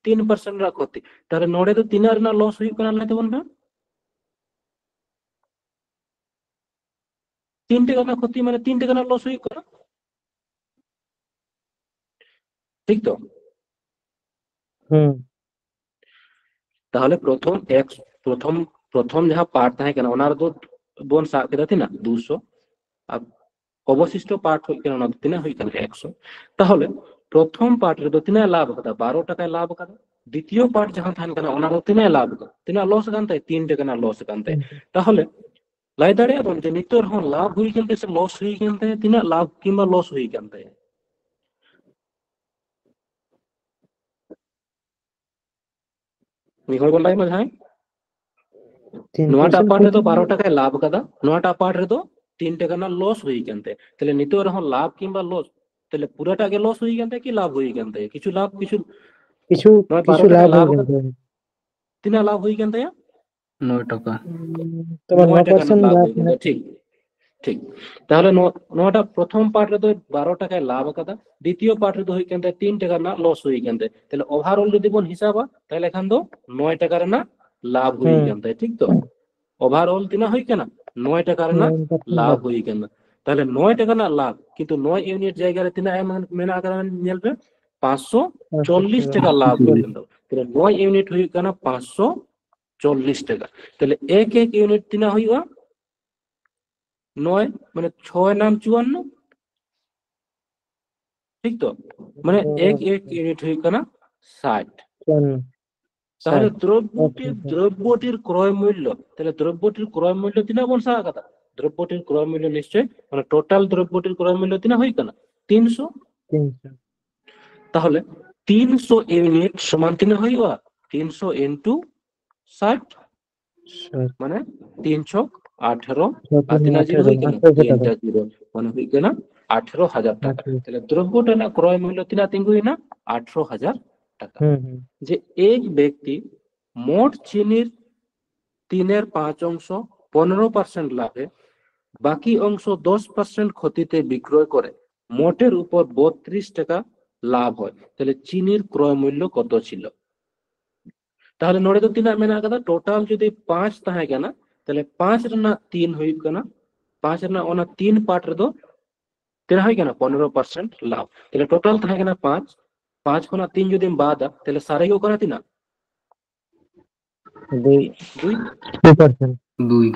3% রা ক্ষতি তাহলে নড়ে তো তিনার না লস হুই কানা লাইতে বলবে 3 টাকা না ক্ষতি মানে 3 টাকা না লস হুই কানা ঠিক তো তাহলে প্রথম যাহা পার্ট থাকে কেন ওনার তো বোন কেটা তিনা 200 আর অবশিষ্ট পার্ট হই কেন ওনার তিনা হই কেন 100 তাহলে প্রথম পার্ট রে তিনা লাভ কথা 12 টাকায় লাভ কথা দ্বিতীয় পার্ট যাহা থান কানা ওনা তিনা লাভ কথা তিনা লস গানতে 3 টাকা না লস গানতে তাহলে লাই দাঁড়িয়ে বল যে নিতর হন লাভ হই গেলতে সে লস হই গেলতে তিনা লাভ কিংবা লস হই গেলতে মিহর বলাই মজাই নোয়াটা পার্ট রে তো 12 টাকায় লাভ কথা নোয়াটা পার্ট রে তো 3 টাকা না লস হই গেলতে তাহলে নিতর হন লাভ কিংবা লস তাহলে পুরাটা আগে লস হই গেলতে কি লাভ হই গেলতে কিছু লাভ কিছু কিছু নয় কিছু 12 টাকা লাভ লাভ হয়ে গেছে তিনা লাভ হই গেলতে 9 টাকা তোমার 9 টাকা 9% লাভ লাভ হয়ে গেল ঠিক ঠিক তাহলে নটা প্রথম পার্টে তো 12 টাকায় লাভ কথা দ্বিতীয় পার্টে তো হই কেনতে 3 টাকা না লস হই কেনতে তাহলে ওভারঅল যদি বল হিসাবা তাহলে এখান তো 9 টাকার না লাভ হই কেনতে ঠিক তো ওভারঅল তিনা হই কেনা 9 টাকার না 9% লাভ লাভ হই কেনা তাহলে 9 টাকা না লাভ কিন্তু 9 ইউনিট জায়গায় তিনা মেনা আকার নেলবে 540 টাকা লাভ হই কেন তাহলে 9 ইউনিট হই কেনা 540 টাকা তাহলে এক এক ইউনিট তিনা হইবা 9 মানে 6 নাম 54 ঠিক তো মানে এক এক ইউনিট হই কেনা 60 তাহলে দ্রব্যটির ক্রয় মূল্য তাহলে দ্রব্যটির ক্রয় মূল্য তিনা বনসা কথা দ্রব্যটির ক্রয় মূল্য নিশ্চয় মানে টোটাল দ্রব্যটির ক্রয় মূল্য তিনা হই কেনা 300 তাহলে 300 ইউনিট সমান তিনা হইবা 300 ইনটু 60 মানে 318 আর তিনা জিরো হই কেনা তিনটা জিরো মানে হই কেনা 18,000 টাকা তাহলে দ্রব্যটা না ক্রয় মূল্য তিনা তিনগুই না 18,000 টাকা যে এক ব্যক্তি মোট চিনির 3/5 অংশ 15% লাভে বাকি অংশ 10% ক্ষতিতে বিক্রয় করে মোটের উপর 32 টাকা লাভ হয় তাহলে চিনির ক্রয় মূল্য কত ছিল তাহলে নোড়ে তো তিনা মেনা কথা টোটাল যদি 5 তাহে কেনা তাহলে 5 রে না 3 হই কেনা 5 রে না ওনা 3 পার্ট রে তো তেরা হই কেনা 15% লাভ তাহলে টোটাল তাহে কেনা 5 5 কোনা 3 যদি বাদ তাহলে সারে কেউ করা তিনা 2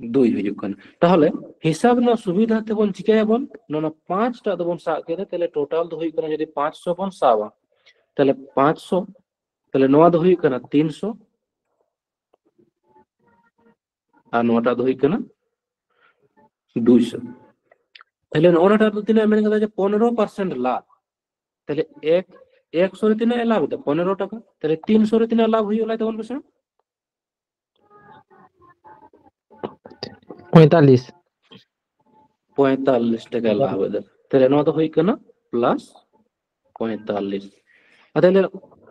2 হইjuk kan তাহলে হিসাব না সুবিধা তে বন চিকায় বল না 5টা তো বন সা কেদে তাহলে টোটাল তো হই কেনা যদি 500 বন সাবা তাহলে 500 তাহলে নোয়া তো হই কেনা 300 আর নোটা তো হই কেনা 200 তাহলে ওনাটা তো তিনা মেনে কথা যে 15% লাভ তাহলে 100 রে তিনা লাভ তো 15 টাকা তাহলে 300 রে তিনা লাভ হই গলাই তখন কইছে 45 টাকা লাভ হবে তাহলে নোয়া তো হই কেনা প্লাস 45 আর তাহলে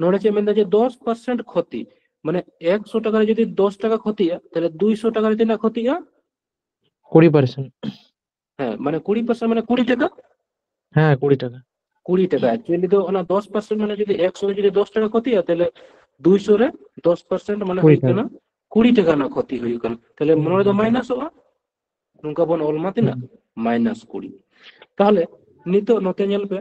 নোড়ে যে মেনে যে 10% ক্ষতি মানে 100 টাকার যদি 10 টাকা ক্ষতি তাহলে 200 টাকার তিনা ক্ষতি 20%। হ্যাঁ মানে 20% মানে 20 টাকা হ্যাঁ 20 টাকা 20 টাকা অ্যাকচুয়ালি তো ওনা 10% মানে যদি 100 রে যদি 10 টাকা ক্ষতি তাহলে 200 রে 10% মানে হই কেনা 20 টাকা না ক্ষতি হই কেনা তাহলে মনে তো মাইনাস হওয়া নুকা বন অলমাতি না -20 তাহলে নিতো নতে নেলবে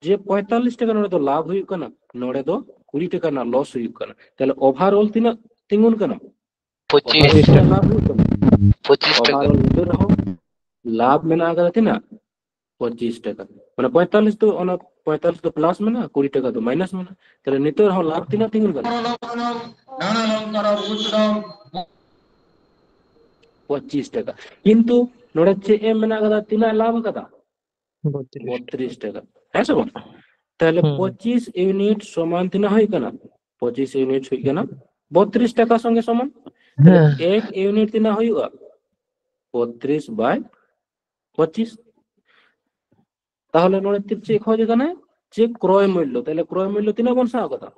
যে 45 টাকা নড়ে তো লাভ হই কেনা নড়ে তো 20 টাকা না লস হই কেনা তাহলে ওভারঅল তিনা তিঙ্গুন কেনা 25 টাকা লাভ হই কেনা 25 টাকা ওভারঅল নিতে রहो লাভ में ना अगर ना 25 টাকা মানে 45 তো অন 45 তো প্লাস में ना 20 টাকা তো মাইনাস में ना তাহলে নিতে রहो লাভ তিনা তিঙ্গুন কেনা 25 টাকা কিন্তু নড়ে যে এম में ना अगर তিনা লাভ কথা 32 টাকা হ্যাঁ সব তাহলে 25 ইউনিট সমান তিনা হই কেনা 25 ইউনিট হই কেনা 32 টাকা সঙ্গে সমান তাহলে এক ইউনিট তিনা হইবা 32/25 তাহলে নড়ে চেক হয় যেখানে যে ক্রয় মূল্য তাহলে ক্রয় মূল্য তিনা কোন সা কথা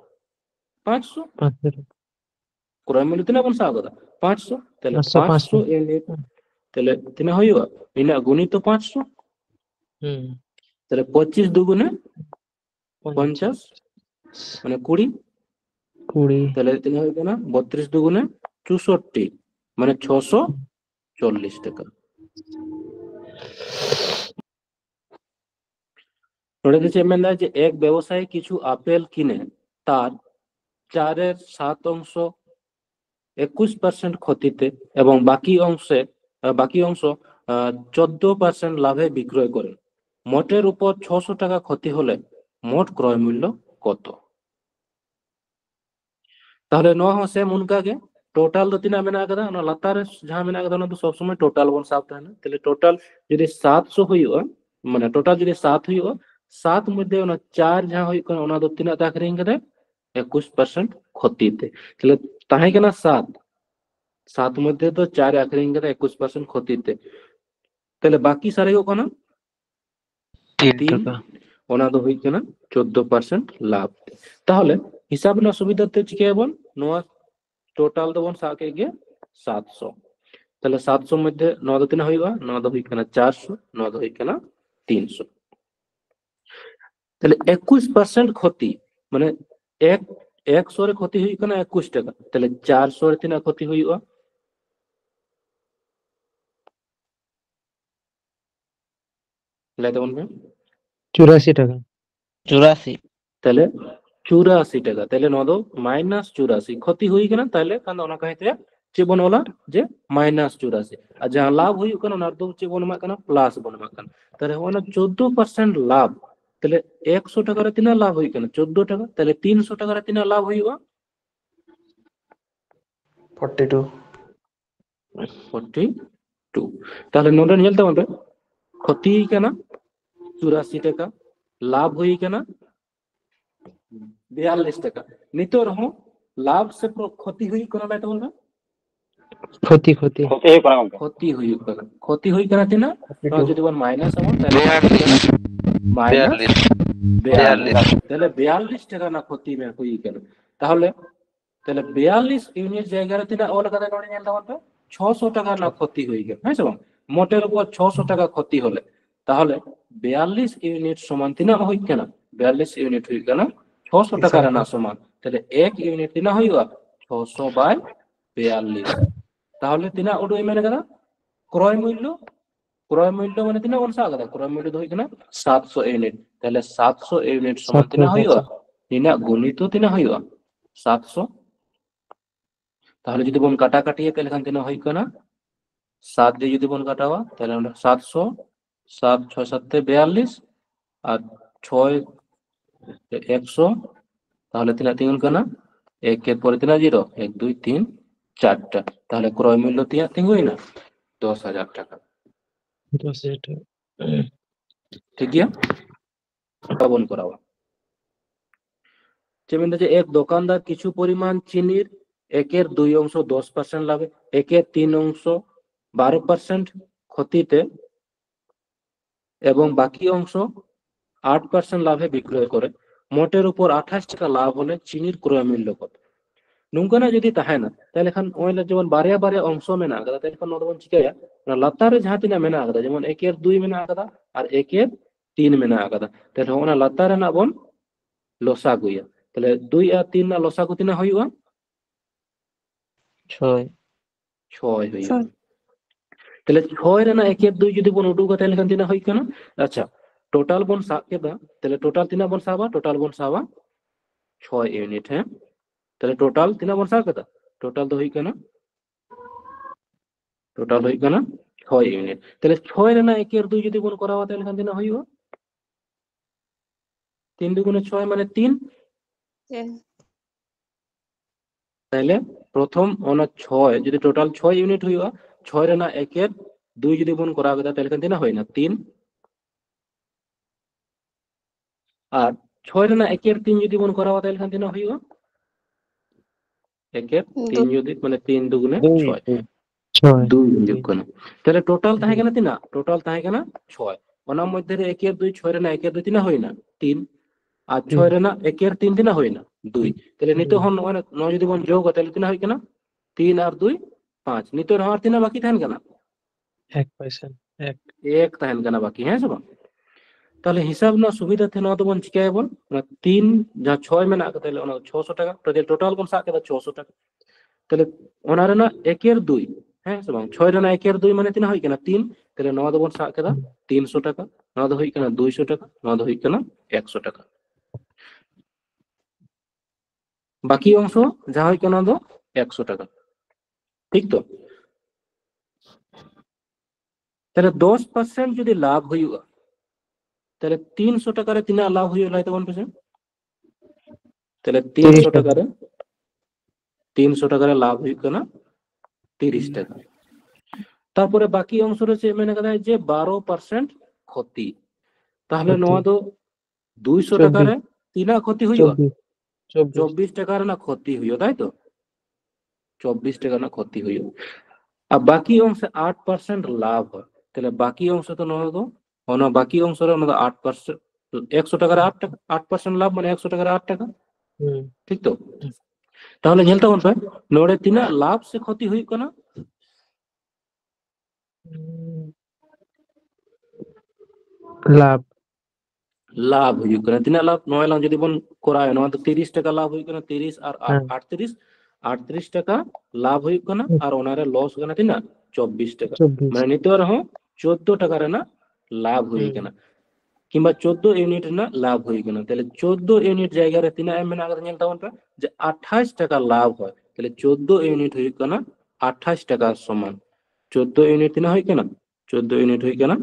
500 ক্রয় মূল্য তিনা কোন সা কথা 500 তাহলে 500 ইউনিট তাহলে তিনা হইবা বিনা গুণিত 500 তাহলে 25 দুগুণে 50 মানে 20 তাহলে তিনা হইবে না 32 দুগুণে 64 মানে 640 টাকা নড়ে দিচ্ছে মেন যে এক ব্যবসায়ী কিছু আপেল কিনে তার 4/7 অংশ 21% ক্ষতিতে এবং বাকি অংশ 14% লাভে বিক্রয় করে মোটের উপর 600 টাকা ক্ষতি হলে মোট ক্রয় মূল্য কত? তাহলে ᱱᱚᱣᱟ ᱦᱚᱸ ᱥᱮᱢ ᱚᱱᱠᱟ ᱜᱮ ᱴᱳᱴᱟᱞ ᱫᱚ ᱛᱤᱱᱟᱹᱜ ᱢᱮᱱᱟᱜ ᱟᱠᱟᱫᱟ ᱚᱱᱟ ᱞᱟᱛᱟᱨ ᱨᱮ ᱡᱟᱦᱟᱸ ᱢᱮᱱᱟᱜ ᱟᱠᱟᱫᱟ ᱚᱱᱟ ᱫᱚ ᱥᱚᱵ ᱥᱚᱢᱚᱭ ᱴᱳᱴᱟᱞ ᱵᱚᱱ ᱥᱟᱵ ᱛᱟᱦᱮᱱᱟ তাহলে টোটাল যদি 700 ᱦᱩᱭᱩᱜᱼᱟ মানে টোটাল যদি 7 হুইও 7 মধ্যে ওনা 4 যাহা হুই কোন ওনা ᱫᱚ ᱛᱤᱱᱟᱹᱜ ᱛᱮ ᱟᱠᱷᱨᱤᱧ ᱠᱟᱫᱟ 21% ক্ষতি তে তাহলে তাহে কেনা 7 7 মধ্যে তো 4 আখরিং করা 21% ক্ষতি তে তাহলে বাকি সারে কোন 3 3 টাকা ওনা ᱫᱚ হুই কেনা 14% লাভ তে। তাহলে হিসাব না সুবিধাতে চিকাইবন নোয়া টোটাল দবন সাকে গে 700 তাহলে 700 মধ্যে 9 ᱫᱚ ᱛᱤᱱᱟᱹᱜ ᱦᱩᱭᱩᱜᱼᱟ 9 ᱫᱚ ᱦᱩᱭᱩᱜ ᱠᱟᱱᱟ 400 9 ᱫᱚ ᱦᱩᱭᱩᱜ ᱠᱟᱱᱟ 300 তাহলে 21% ক্ষতি মানে এক 100 রে ক্ষতি হুই কানা 21 টাকা তাহলে 400 রে তিনা ক্ষতি হুইবা লাইতে বলবে 84 টাকা 84 তাহলে 84 টাকা তাহলে 9 দো মাইনাস 84 ক্ষতি হুই কানা তাহলে কান ওনা কইতে চে বনওলা যে মাইনাস 84 আর যা লাভ হুই কানা ওনা দো চে বনমা কানা প্লাস বনমা কানা তাহলে ওনা 14% লাভ তাহলে 100 টাকা রে তিনা লাভ হুই কানা 14 টাকা তাহলে 300 টাকা রে তিনা লাভ হুইবা 42 42 তাহলে নোডে নিলতে হবে ক্ষতি কেনা 84 টাকা লাভ হুই কেনা 42 টাকা নিতর হো লাভ সে ক্ষতি হুই কোনা লাইতে বলবে ক্ষতি ক্ষতি ক্ষতি হুই কেনা তিনা তো যদি বল মাইনাস আমন তাহলে মাইনাস 42 তাহলে 42 টাকা না ক্ষতি মে হুই কেনা তাহলে তাহলে 42 ইউনিট জায়গায় তিনা অল কাদা নোডে নিলতে হবে 600 টাকা না ক্ষতি হুই গেল হ্যাঁ সব মোটের উপর 600 টাকা ক্ষতি হলে তাহলে 42 ইউনিট সমান তিনা হুই কেনা 42 ইউনিট হুই কেনা 600 টাকা না সমান তাহলে 1 ইউনিট তিনা হইবা 600 বাই 42 তাহলে তিনা ওডই মানে কেনা ক্রয় মূল্য মানে তিনা কোন সা কাদা ক্রয় মূল্য হই কেনা 700 ইউনিট তাহলে 700 ইউনিট সমান তিনা হইবা তিনা গুণিত তিনা হইবা 700 তাহলে যদি বন কাটাকাটি তাহলে এখান থেকে হয় কেনা 7 দিয়ে যদি বন কাটাওয়া তাহলে আমরা 700 7 6 7 42 আর 6 100 তাহলে তিনা তিন কেনা 1 এর পরে তিনা 0 1 2 3 4টা তাহলে ক্রয় মূল্য তিয়া তিন হই না 10,000 টাকা 10,000 টাকা ঠিক গিয়া বন করাওয়া যেমন যে এক দোকানদার কিছু পরিমাণ চিনির একের 2 অংশ 10% লাভে একের 3 অংশ 12% ক্ষতিতে এবং বাকি অংশ 8% লাভে বিক্রয় করে মোটের উপর 28 টাকা লাভ হলে চিনির ক্রয় মূল্য কত নুঙ্কানা যদি তাহে না তাহলে এখন ওইলা যেমন বারিয়া বারিয়া অংশ মেনা আকাদা তাহলে এখন নদবন চিকায়া না লাতারে যাহা তিনা মেনা আকাদা যেমন একের 2 মেনা আকাদা আর একের 3 মেনা আকাদা তাহলে ওনা লাতারে না বন লসা গুইয়া তাহলে 2 আর 3 না লসা কো তিনা হইবা 6 হইবা তাহলে 6 রে না একের 2 যদি বন উডুকা তাহলে এখন তিনা হই কেন আচ্ছা টোটাল বন সাব কেদা তাহলে টোটাল তিনা বন সাবা টোটাল বন সাবা 6 ইউনিট হ্যাঁ তাহলে টোটাল তিনা বন সাব কেদা টোটাল তো হই কেন টোটাল হই কেন 6 ইউনিট তাহলে 6 রে না একের 2 যদি বন করাওয়া তাহলে এখন তিনা হইবা 3 দুগুণে 6 মানে 3 তাহলে প্রথম ওনা 6 যদি টোটাল 6 ইউনিট হইবা 6 রে না একের 2 যদি বন করা হবে তাহলে এখন তিনা হয় না 3 আর 6 রে না একের 3 যদি বন করা হবে তাহলে এখন তিনা হইবা একের 3 যদি মানে 3 দুগুণে 6 6 2 যোগ করো তাহলে টোটাল তাহে কেনা তিনা টোটাল তাহে কেনা 6 ওনার মধ্যে রে একের 2 6 রে না একের 2 তিনা হয় না 3 আর 6 রে না একের 3 তিনা হয় না 2 তাহলে নিতে হন মানে 9 যদি বন যোগ তাহলে তিনা হয় কেনা 3 আর 2 5 নিতে হওয়ার তিনা বাকি থাকেন কেনা 1% 1 থাকেন কেনা বাকি হ্যাঁ সব তাহলে হিসাব না সুবিধা তে না তো বন চিকায় বল না 3 যা 6 মেনা তাহলে ওনা 600 টাকা তাহলে টোটাল কোন সাকে 600 টাকা তাহলে ওনারে না একের 2 হ্যাঁ সব 6 রে না একের 2 মানে তিনা হয় কেনা 3 তাহলে 9 দবন সাকে 300 টাকা 9 দ হই কেনা 200 টাকা 9 দ হই কেনা 100 টাকা বাকি অংশ যা হয় কেনা দো 100 টাকা ঠিক তো তাহলে 10% যদি লাভ হইবা তাহলে 300 টাকারে তিনা লাভ হইল লাই তখন পেছে তাহলে 300 টাকারে 300 টাকারে লাভ হইল না 30 টাকা তারপরে বাকি অংশ রয়েছে মেনে কথা যে 12% ক্ষতি তাহলে ক্ষতি। নোয়া তো 200 টাকারে তিনা ক্ষতি হইল 24 টাকার না ক্ষতি হইল তাই তো 24 টাকা না ক্ষতি হইল আর বাকি অংশে 8% লাভ হয় তাহলে বাকি অংশ তো নোয়া তো বাকি অংশের 8% 100 টাকার 8 টাকা 8% লাভ মানে 100 টাকার 8 টাকা ঠিক তো তাহলে ᱧᱮᱞ ᱛᱟᱵᱚᱱ ᱯᱮ ᱱᱚᱰᱮ ᱛᱤᱱᱟᱹᱜ ᱞᱟᱵᱷ ᱥᱮ ᱠᱷᱚᱛᱤ ᱦᱩᱭᱩᱜ ᱠᱟᱱᱟ লাভ লাভ ᱦᱩᱭᱩᱜ ᱠᱟᱱᱟ ᱛᱤᱱᱟᱹᱜ ᱞᱟᱵᱷ ᱱᱚᱣᱟ ᱞᱟᱝ ᱡᱩᱫᱤ ᱵᱚᱱ ᱠᱚᱨᱟᱣᱟ ᱱᱚᱣᱟ ᱫᱚ 30 টাকা লাভ ᱦᱩᱭᱩᱜ ᱠᱟᱱᱟ 30 আর 38 38 টাকা লাভ ᱦᱩᱭᱩᱜ ᱠᱟᱱᱟ আর ওনারে লস ᱠᱟᱱᱟ ᱛᱤᱱᱟᱹᱜ 24 টাকা 24 মানে নিতে রহ 14 টাকা রেনা লাভ হই কানা কিংবা 14 ইউনিট না লাভ হই কানা তাহলে 14 ইউনিট জায়গা রে তিনা এম না আগত ᱧᱮᱞ ᱛᱟᱵᱚᱱ ᱯᱮ যে 28 টাকা লাভ হয় তাহলে 14 ইউনিট হই কানা 28 টাকা সমান 14 ইউনিট তিনা হই কানা 14 ইউনিট হই কানা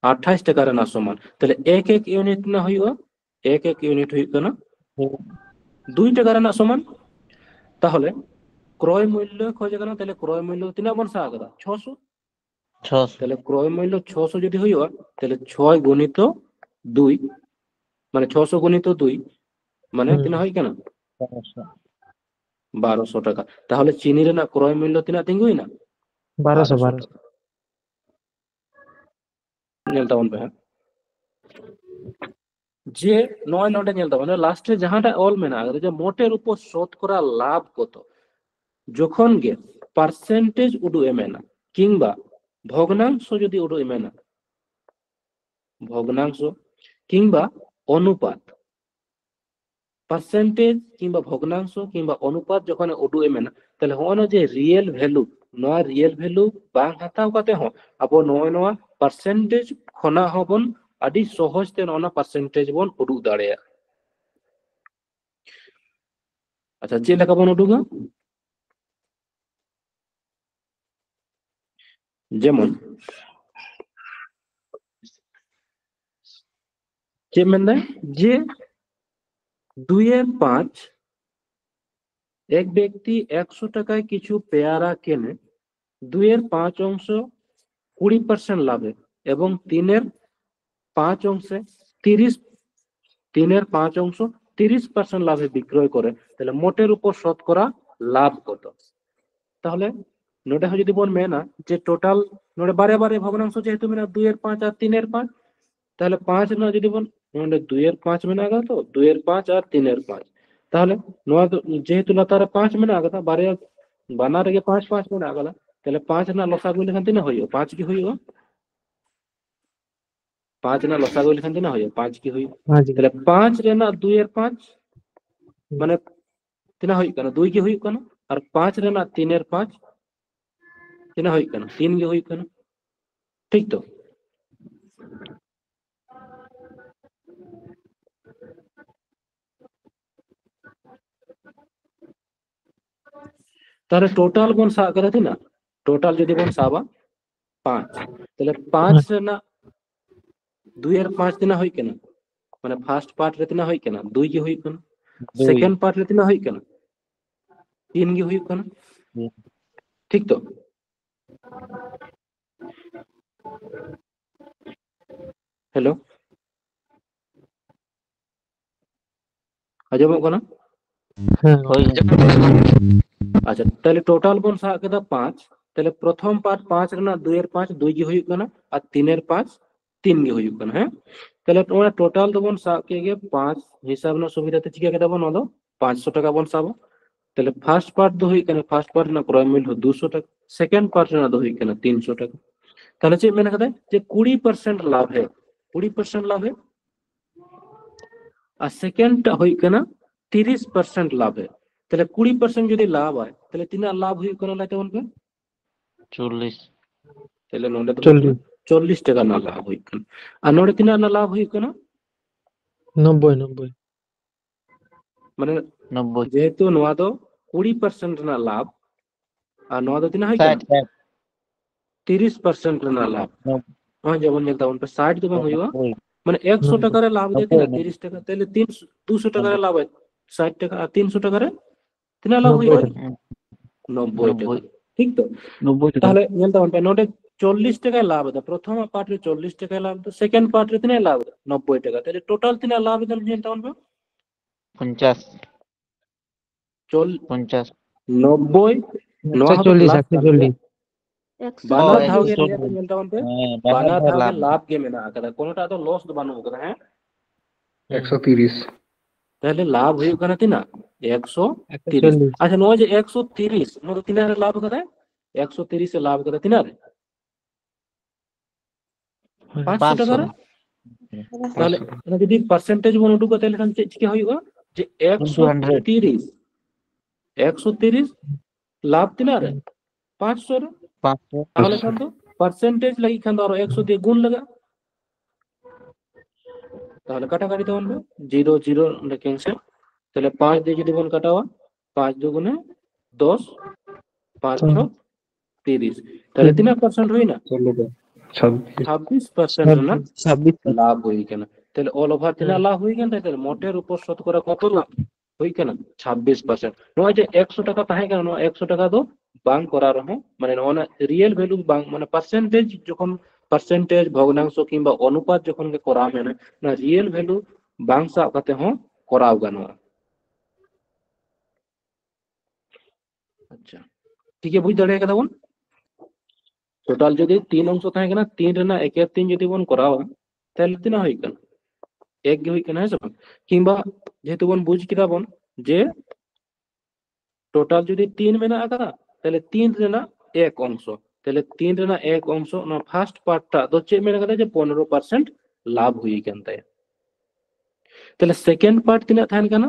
28 টাকা রেনা সমান তাহলে এক এক ইউনিট না হইও এক এক ইউনিট হই কানা 2 টাকা রেনা সমান তাহলে ক্রয় মূল্য খোঁজে কানা তাহলে ক্রয় মূল্য তিনা বন সা আগদা 600 600 তাহলে ক্রয় মূল্য 600 যদি হইও তাহলে 6 গুণিত 2 মানে 600 গুণিত 2 মানে তিনা হই কেন 1200 টাকা তাহলে চিনি রে না ক্রয় মূল্য তিনা তিঙ্গুই না 1200 টাকা ᱧᱮᱞ ᱛᱟᱵᱚᱱ ᱯᱮ যে 9 নোটে ᱧᱮᱞ ᱛᱟᱵᱚᱱ লাস্টে যাহাটা অল মেনা আগরে যে মোটের উপর শতকরা লাভ কত যখন গে পার্সেন্টেজ উডু এমেনা কিংবা ভগ্নাংশ যদি উডু এমেনা ভগ্নাংশ কিংবা অনুপাত পার্সেন্টেজ কিংবা ভগ্নাংশ কিংবা অনুপাত যখন উডু এমেনা তাহলে হন যে রিয়েল ভ্যালু নয়া রিয়েল ভ্যালু বাং হাতাও কাতে হ আবো নয়া পার্সেন্টেজ খনা হবন আদি সহজ তে নয়া পার্সেন্টেজ বন উডু দাড়েয়া আচ্ছা যে লেখা বন উডুগা যেমন যে মেনে যে 2/5 এক ব্যক্তি 100 টাকায় কিছু পেয়ারা কেনে 2/5 অংশ 20% লাভে এবং 3/5 অংশে 3/5 অংশ 30% লাভে বিক্রয় করে তাহলে মোটের উপর শতকরা লাভ কত তাহলে নোটে যদি বল মেনা যে টোটাল নোটে বারে বারে ভগ্নাংশ যেহেতু মেনা 2/5 আর 3/5 তাহলে 5 না যদি বল নোটে 2/5 মেনা গেল তো 2/5 আর 3/5 তাহলে নোয়া যেহেতু লাতারে 5 মেনা গেল বারে বানারে 5 মেনা গেল তাহলে 5 না লসাগু লেখান তিনা হইও 5 কি হইও 5 না লসাগু লেখান তিনা হইও 5 কি হইও তাহলে 5 রে না 2/5 মানে তিনা হই কেন 2 কি হই কেন আর 5 রে না 3/5 তিনা হই কেন 3 কি হই কেন ঠিক তো তাহলে টোটাল বন সা করে থি না টোটাল যদি বন সাবা 5 তাহলে 5 রে না 2/5 তিনা হই কেন মানে ফার্স্ট পার্ট রে তিনা হই কেন 2 কি হই কেন সেকেন্ড পার্ট রে তিনা হই কেন 3 কি হই কেন ঠিক তো হ্যালো আজমো কোনা আচ্ছা তাহলে টোটাল বন সা কেদা 5 তাহলে প্রথম পার্ট 5 রে না 2/5 2 কি হই কেন আর 3/5 3 কি হই কেন হ্যাঁ তাহলে তোমরা টোটাল তো বন সা কে 5 হিসাব না সুবিধাতে চিকা কেদা বন হলো 500 টাকা বন সাবো তাহলে ফার্স্ট পার্ট দো হই কেন ফার্স্ট পার্ট না ক্রয় মূল্য 200 টাকা সেকেন্ড পার্ট না দো হই কেন 300 টাকা তাহলে যে মেনে কথা যে 20% লাভ है 20% লাভ है আর সেকেন্ড হই কেন 30% লাভ है তাহলে 20% যদি লাভ হয় তাহলে তিনা লাভ হই কেন লাইতে বলবে 40 তাহলে নোডে 40 টাকা না লাভ হই কেন আর নোডে তিনা না লাভ হই কেন 90 মানে 90 যেহেতু নোয়া তো 20% না লাভ আর নোয়া তো তিনা হই কেন 30% না লাভ ᱱᱚᱜᱼᱚᱭ ᱡᱮᱢᱚᱱ ᱧᱮᱞ ᱛᱟᱵᱚᱱ ᱯᱮ 60 ᱫᱚ ᱵᱟᱝ ᱦᱩᱭᱩᱜᱼᱟ, ᱱᱚব্ᱵই মানে 100 টাকার লাভ দিয়ে নব্বই, তিনা 30 টাকা, তাহলে 200 টাকার লাভ হয় 60 টাকা, আর 300 টাকার তিনা লাভ 90 হইব টাকা। 90 টাকা, নব্বই ঠিক তো? 90 টাকা তাহলে ñel taban pe note 40 টাকায় লাভ হতো, প্রথম পার্ট রে 40 টাকায় লাভ হতো, সেকেন্ড পার্ট রে তিনা লাভ হতো 90 টাকা, তাহলে টোটাল তিনা লাভ হতো ñel taban pe 50 90 50 নোয়া আচ্ছা হবে 40 প্লাস আচ্ছা 40 বানার ধাও গে 140 ñel taban pe হ্যাঁ বানার বানার ধাও গে লাভ লাভ গে মেনা আকাদা, কোনটা তো লস do বানু আকাদা, হ্যাঁ? 130 তাহলে লাভ হইব কানা তিনা 130। 140 আচ্ছা নোয়া যে 130 নো তো তিনারে লাভ কাদা 130 এ লাভ কাদা তিনারে 500 টাকা 500 রে। তাহলে 500 টাকা এটা যদি পার্সেন্টেজ বন উঠুক তাহলে এখানে কি হইব যে 200 130 লাভ তিনারে 500 রে। 500 তাহলে খান তো পার্সেন্টেজ লাগি খান তো আরো 100 দিয়ে গুণ লাগা, তাহলে কাটাকাটি তখন 0 0 ক্যান্সেল, তাহলে 5 দিয়ে যদি বন কাটাওয়া 5 দুগুণে 10 5 6 30, তাহলে 3% হই না 16 26 26% না 26 লাভ হই কেন, তাহলে অল ওভার তিনা লাভ হই কেন, তাহলে মোটের উপর শতকরা কত লাভ হই কেন 26%। নয় যে 100 টাকা তাহে কেন 100 টাকা তো বাং করা রহো, মানে অন রিয়েল ভ্যালু বাং মানে পার্সেন্টেজ যখন পার্সেন্টেজ ভগ্নাংশ কিংবা অনুপাত যখন কে করা মানে না রিয়েল ভ্যালু বাং সাব কাতে হো করাও গানো। আচ্ছা ঠিক আছে, বুঝ দাঁড়িয়ে কেমন টোটাল যদি 3 অংশ থাকে না 3 রে না 1 এর 3 যদি বন করাও তাহলে তিনা হই কেন 1 গে হই কেন, হ্যাঁ সব কিংবা যেহেতু বন বুঝ কিরা বন যে টোটাল যদি 3 মেনা আকাদা তাহলে 3 রে না 1 অংশ, তাহলে 3 রে না 1 অংশ না ফার্স্ট পার্টটা তো চে মেনা কাদা যে 15% লাভ হই কেন তাই, তাহলে সেকেন্ড পার্ট তিনা থাকেন কেন,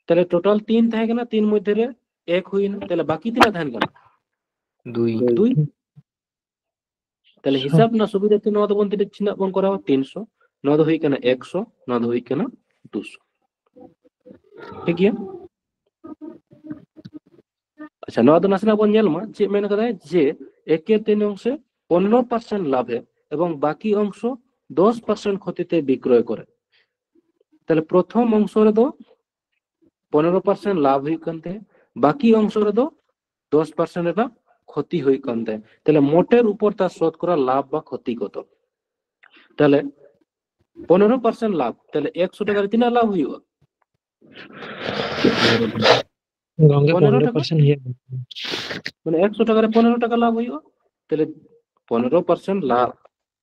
তাহলে টোটাল 3 থাকে কেন 3 মধ্যে রে 1 হই না, তাহলে বাকি তিনা থাকেন কেন 2 2, তাহলে হিসাব না সুবিধাতে নদ বন তিনে চিনা বন করা 300 নদ হই কেন 100 নদ হই কেন 200, ঠিক আছে? আচ্ছা নদ নাসনা বন ñel মা যে মেন কথা যে 1 এর 3 অংশে 15% লাভে এবং বাকি অংশ 10% ক্ষতিতে বিক্রয় করে, তাহলে প্রথম অংশ রে তো 15% লাভ হই কানতে, বাকি অংশ রে তো 10% এটা ক্ষতি হই কানতে, তাহলে মোটের উপর তার শতকরা লাভ বা ক্ষতি কত, তাহলে 15% লাভ, তাহলে 100 টাকার তিনা লাভ হইব গঙ্গে 15 টাকা, 15% হিয়া মানে 100 টাকার 15 টাকা লাভ হইব, তাহলে 15% লাভ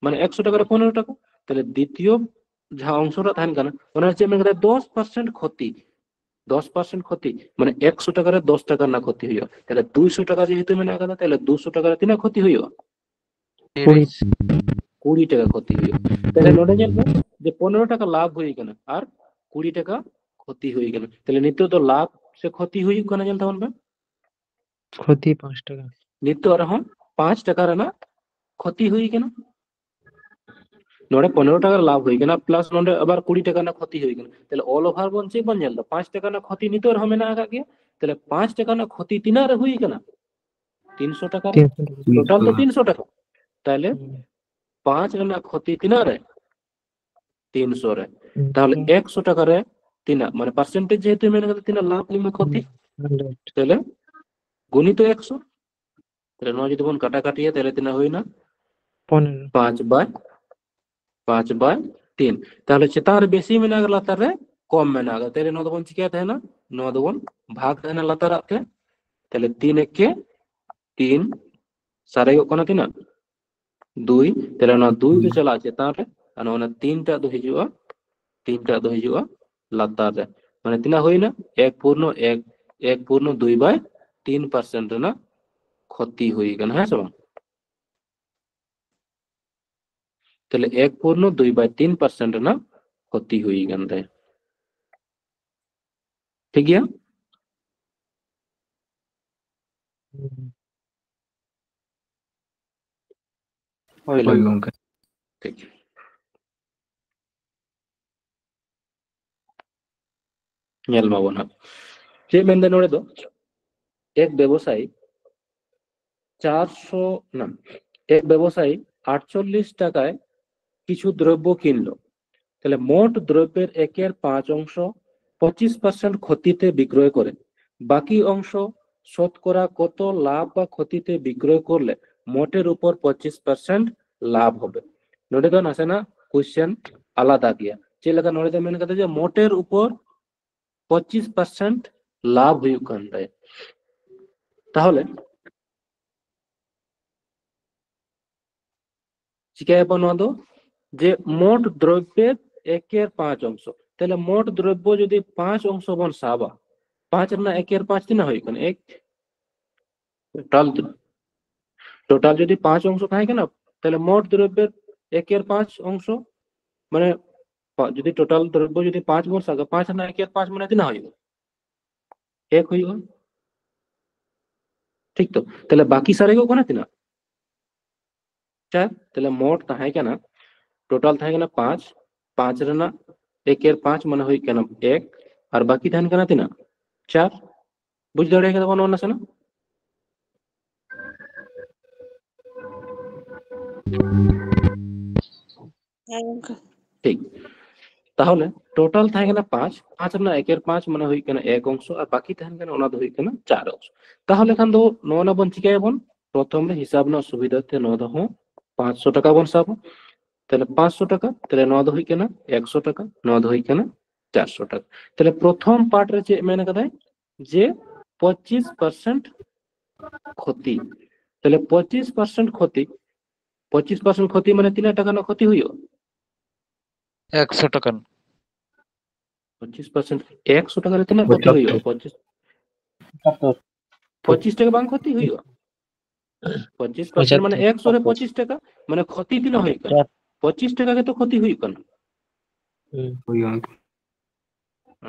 মানে 100 টাকার 15 টাকা, তাহলে দ্বিতীয় যা অংশটা থাকেন কেন ওনার হচ্ছে মেন কথা 10% ক্ষতি, 10% ক্ষতি মানে 100 টাকার 10 টাকা না ক্ষতি হইব, তাহলে 200 টাকা যেহেতু মেনে কথা তাহলে 200 টাকার তিনা ক্ষতি হইব 30 20 টাকা ক্ষতি হইব, তাহলে নোটে জানবো যে 15 টাকা লাভ হই কেন আর 20 টাকা ক্ষতি হই কেন, তাহলে নিত্য তো লাভ সে ক্ষতি হই কেন জানতে হবে, ক্ষতি 5 টাকা নিত্য আর হ্যাঁ 5 টাকার না ক্ষতি হই কেন, নোটে 15 টাকার লাভ হই কেন প্লাস নোটে আবার 20 টাকা না ক্ষতি হই কেন, তাহলে অল ওভার বনছে বন জানল 5 টাকা না ক্ষতি নিত্য আর হবে না আগে, তাহলে 5 টাকা না ক্ষতি তিনার হই কেন 300 টাকা, 300 টাকা টোটাল তো 300 টাকা, তাহলে হুম, 5 না ক্ষতি তিনারে 300 রে, হুম, তাহলে 100 টাকারে তিনা মানে পার্সেন্টেজ যেহেতু মেনে কথা তিনা লাভ নিমে ক্ষতি, 100 তাহলে গুণিত 100, তাহলে নয় যদি বন কাটাকাটিয়ে তাহলে তিনা হই না 15 5/3, তাহলে চেতার বেশি মেনা গেল লাতারে কম মেনা গেল, তাহলে নয় বন চিকা থাকে না নয় বন ভাগ থাকে না লাতার আতে, তাহলে 3 1 3 সারে কোন তিনা 2, তাহলে না 2 তো চলা আছে তারে আর না 3টা তো হিজুয়া 3টা তো হিজুয়া লাতার রে, মানে তিনা হই না 1/2/3% না ক্ষতি হই কেন, হ্যাঁ সব তাহলে 1/2/3% না ক্ষতি হই কেন তাই, ঠিক আছে? হুম, ওই গঙ্গে ঠিক ñel ma bona যে মেন নোড়ে তো এক ব্যবসায়ী 400 না এক ব্যবসায়ী 48 টাকায় কিছু দ্রব্য কিনলো, তাহলে মোট দ্রব্যের 1/5 অংশ 25% ক্ষতিতে বিক্রয় করে, বাকি অংশ শতকরা কত লাভ বা ক্ষতিতে বিক্রয় করলে মোটের উপর 25% লাভ হবে। নোটে তো আসে না কোশ্চেন আলাদা গিয়া চে লেখা নোটে মেন কথা যে মোটের উপর 25% লাভ হুᱭᱩᱜ ᱠᱟᱱ ᱛᱟᱭᱟ। তাহলে চিকায়াবো নোয়া দো যে মোট দ্রব্যের 1/5 অংশ, তাহলে মোট দ্রব্য যদি 5 অংশ বন সাবা 5 না 1/5 তিনা হুᱭᱩᱜ ᱠᱟᱱᱟ 1 টোটাল যদি 5 অংশ থাকে না, তাহলে মোট দ্রব্যের 1/5 অংশ মানে যদি টোটাল দ্রব্য যদি 5 বন সাগা 5 না 1/5 মানে তিনা হুᱭᱩᱜ 1 হুᱭᱩᱜ, ঠিক তো? তাহলে বাকি সারেগো কোনা তিনা 4, তাহলে মোট তাহে কেনা টোটাল থাকে না 5, 5 রেনা 1/5 মানে হুᱭᱩᱜ কেনা 1 আর বাকি থাকেন কেনা তিনা 4। বুঝ দাঁড়িয়ে গেল কোন আছে না? ঠিক, তাহলে টোটাল থাকে না 5, 5 না 1/5 মানে হুᱭᱩᱜ কেনা 1 অংশ আর বাকি থাকেন কেনা ওনা হুᱭুᱜ কেনা 4 অংশ। তাহলে খান দো নোনা বন চিকায়াবন প্রথমে হিসাব না সুবিধাতে নো দহ 500 টাকা বন সাবো, তাহলে 500 টাকা, তাহলে নোয়া দো হুᱭুᱜ কেনা 100 টাকা, নোয়া দো হুᱭুᱜ কেনা 400 টাকা। তাহলে প্রথম পার্ট রে চে মেনে কাদায় যে 25% ক্ষতি, তাহলে 25% ক্ষতি, 25% ক্ষতি মানে 3 টাকা না ক্ষতি হুইও 100 টাকা 25% 100 টাকার তিনা ক্ষতি হুইও 25 টাকা বাং ক্ষতি হুইও 25% মানে 100 রে 25 টাকা মানে ক্ষতি তিনা হুই কানা 25 টাকা কে তো ক্ষতি হুই কানা।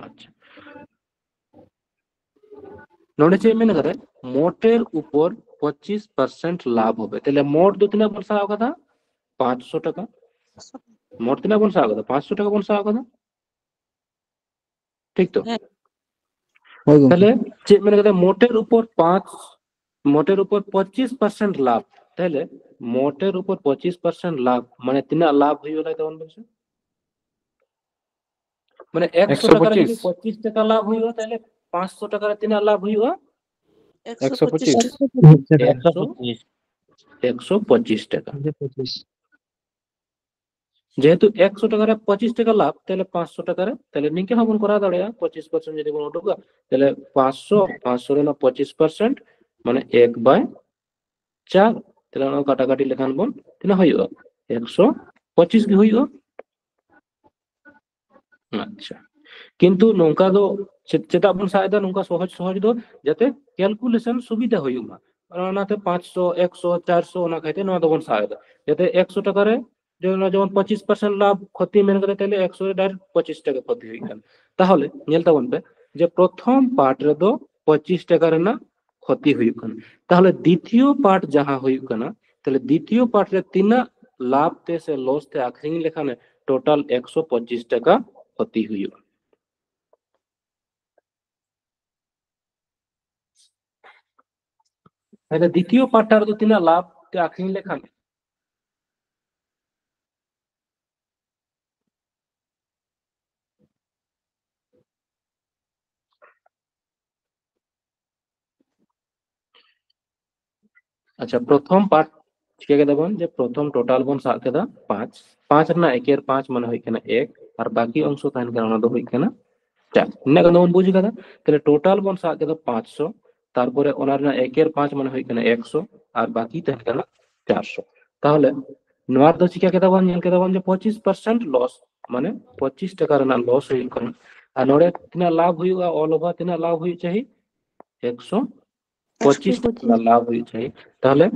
আচ্ছা নোডে চে মেনে করে মোটের উপর 25% লাভ হবে, তাহলে মোট দো তিনা বলসা কথা 500 টাকা, মোট তিনা বলসা কথা 500 টাকা বলসা কথা, ঠিক তো? তাহলে চে মেনে করে মোটের উপর 5, মোটের উপর 25% লাভ, তাহলে মোটের উপর 25% লাভ মানে তিনা লাভ হইও না তখন বলছে মানে 100 টাকার যদি 25 টাকা লাভ হইও তাহলে 500 টাকার তিনা লাভ হইও 125 125 টাকা। 25 যেহেতু 100 টাকার 25 টাকা লাভ তাহলে 500 টাকার তাহলে নিকে হবন করা দাঁড়ায় 25% যদি কোনো ঢুকা তাহলে 500 রে না 25% মানে 1/4, তাহলে আমরা কাটাকাটি লেখান বন তিনা হইও 125 কি হইও। আচ্ছা কিন্তু নৌকা দো চেতা বন সায়দা নৌকা সহজ সহজ দো যাতে ক্যালকুলেশন সুবিধা হইও না, কারণ ওনাতে 500 100 400 ওনা খাইতে নয় দবন সায়দা যাতে 100 টাকারে যেমন 25% লাভ ক্ষতি মেনে করে তাহলে 100 রে ডাইরেক্ট 25 টাকা ক্ষতি হই গেল। তাহলে নেলতা বনবে যে প্রথম পার্ট রে দো 25 টাকার না ক্ষতি হই কানা, তাহলে দ্বিতীয় পার্ট যাহা হই কানা তাহলে দ্বিতীয় পার্ট রে তিনা লাভ তে সে লস তে আখরিং লেখানে টোটাল 125 টাকা ক্ষতি হইও। তাহলে দ্বিতীয় পার্টটার তো তিনা লাভ তে আখরিং লেখানে আচ্ছা প্রথম পার্ট ঠিক আছে দেখুন যে প্রথম টোটাল বন সাত কেদা 5, 5 না 1/5 মানে হই কেনা 1 আর বাকি অংশ তাইন কেন না হই কেনা 4 না কেন বুঝি কথা, তাহলে টোটাল বন সাত কেদা 500 তারপরে ওনার না 1/5 মানে হই কেনা 100 আর বাকি তাইন কেনা 400। তাহলে নোয়ার দো চিকা কেদা বন কেদা বন যে 25% লস মানে 25 টাকার না লস হই কেনা আর নোড়ে তিনা লাভ হইবা অল ওভার তিনা লাভ হই চাই 125 টাকা লাভ হই চাই। তাহলে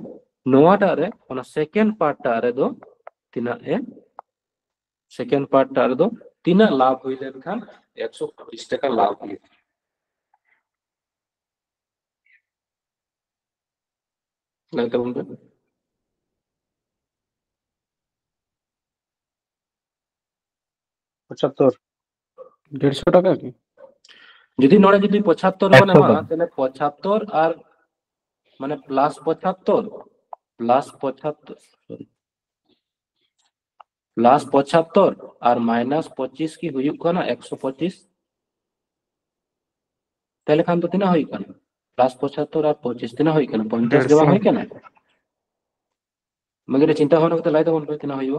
নোয়াটারে ওনা সেকেন্ড পার্টটারে দো তিনা সেকেন্ড পার্টটারে দো তিনা লাভ হই লেনখান 125 টাকা লাভ হই। লাগতে বলবে 75 150 টাকা কি যদি নড়ে যদি 75 মানে তাহলে 75 আর মানে প্লাস 75 প্লাস 75 প্লাস 75 আর মাইনাস 25 কি হুᱭᱩᱜ ᱠᱟᱱᱟ 125 তাহলে খান তো তিনা ᱦᱩᱭᱩᱜ ᱠᱟᱱᱟ প্লাস 75 আর 25 তিনা ᱦᱩᱭᱩᱜ ᱠᱟᱱᱟ 50 ᱜᱮ ᱵᱟᱝ ᱦᱩᱭ ᱠᱟᱱᱟ मगर चिंता भावना करते लाई तबन कितना होइबो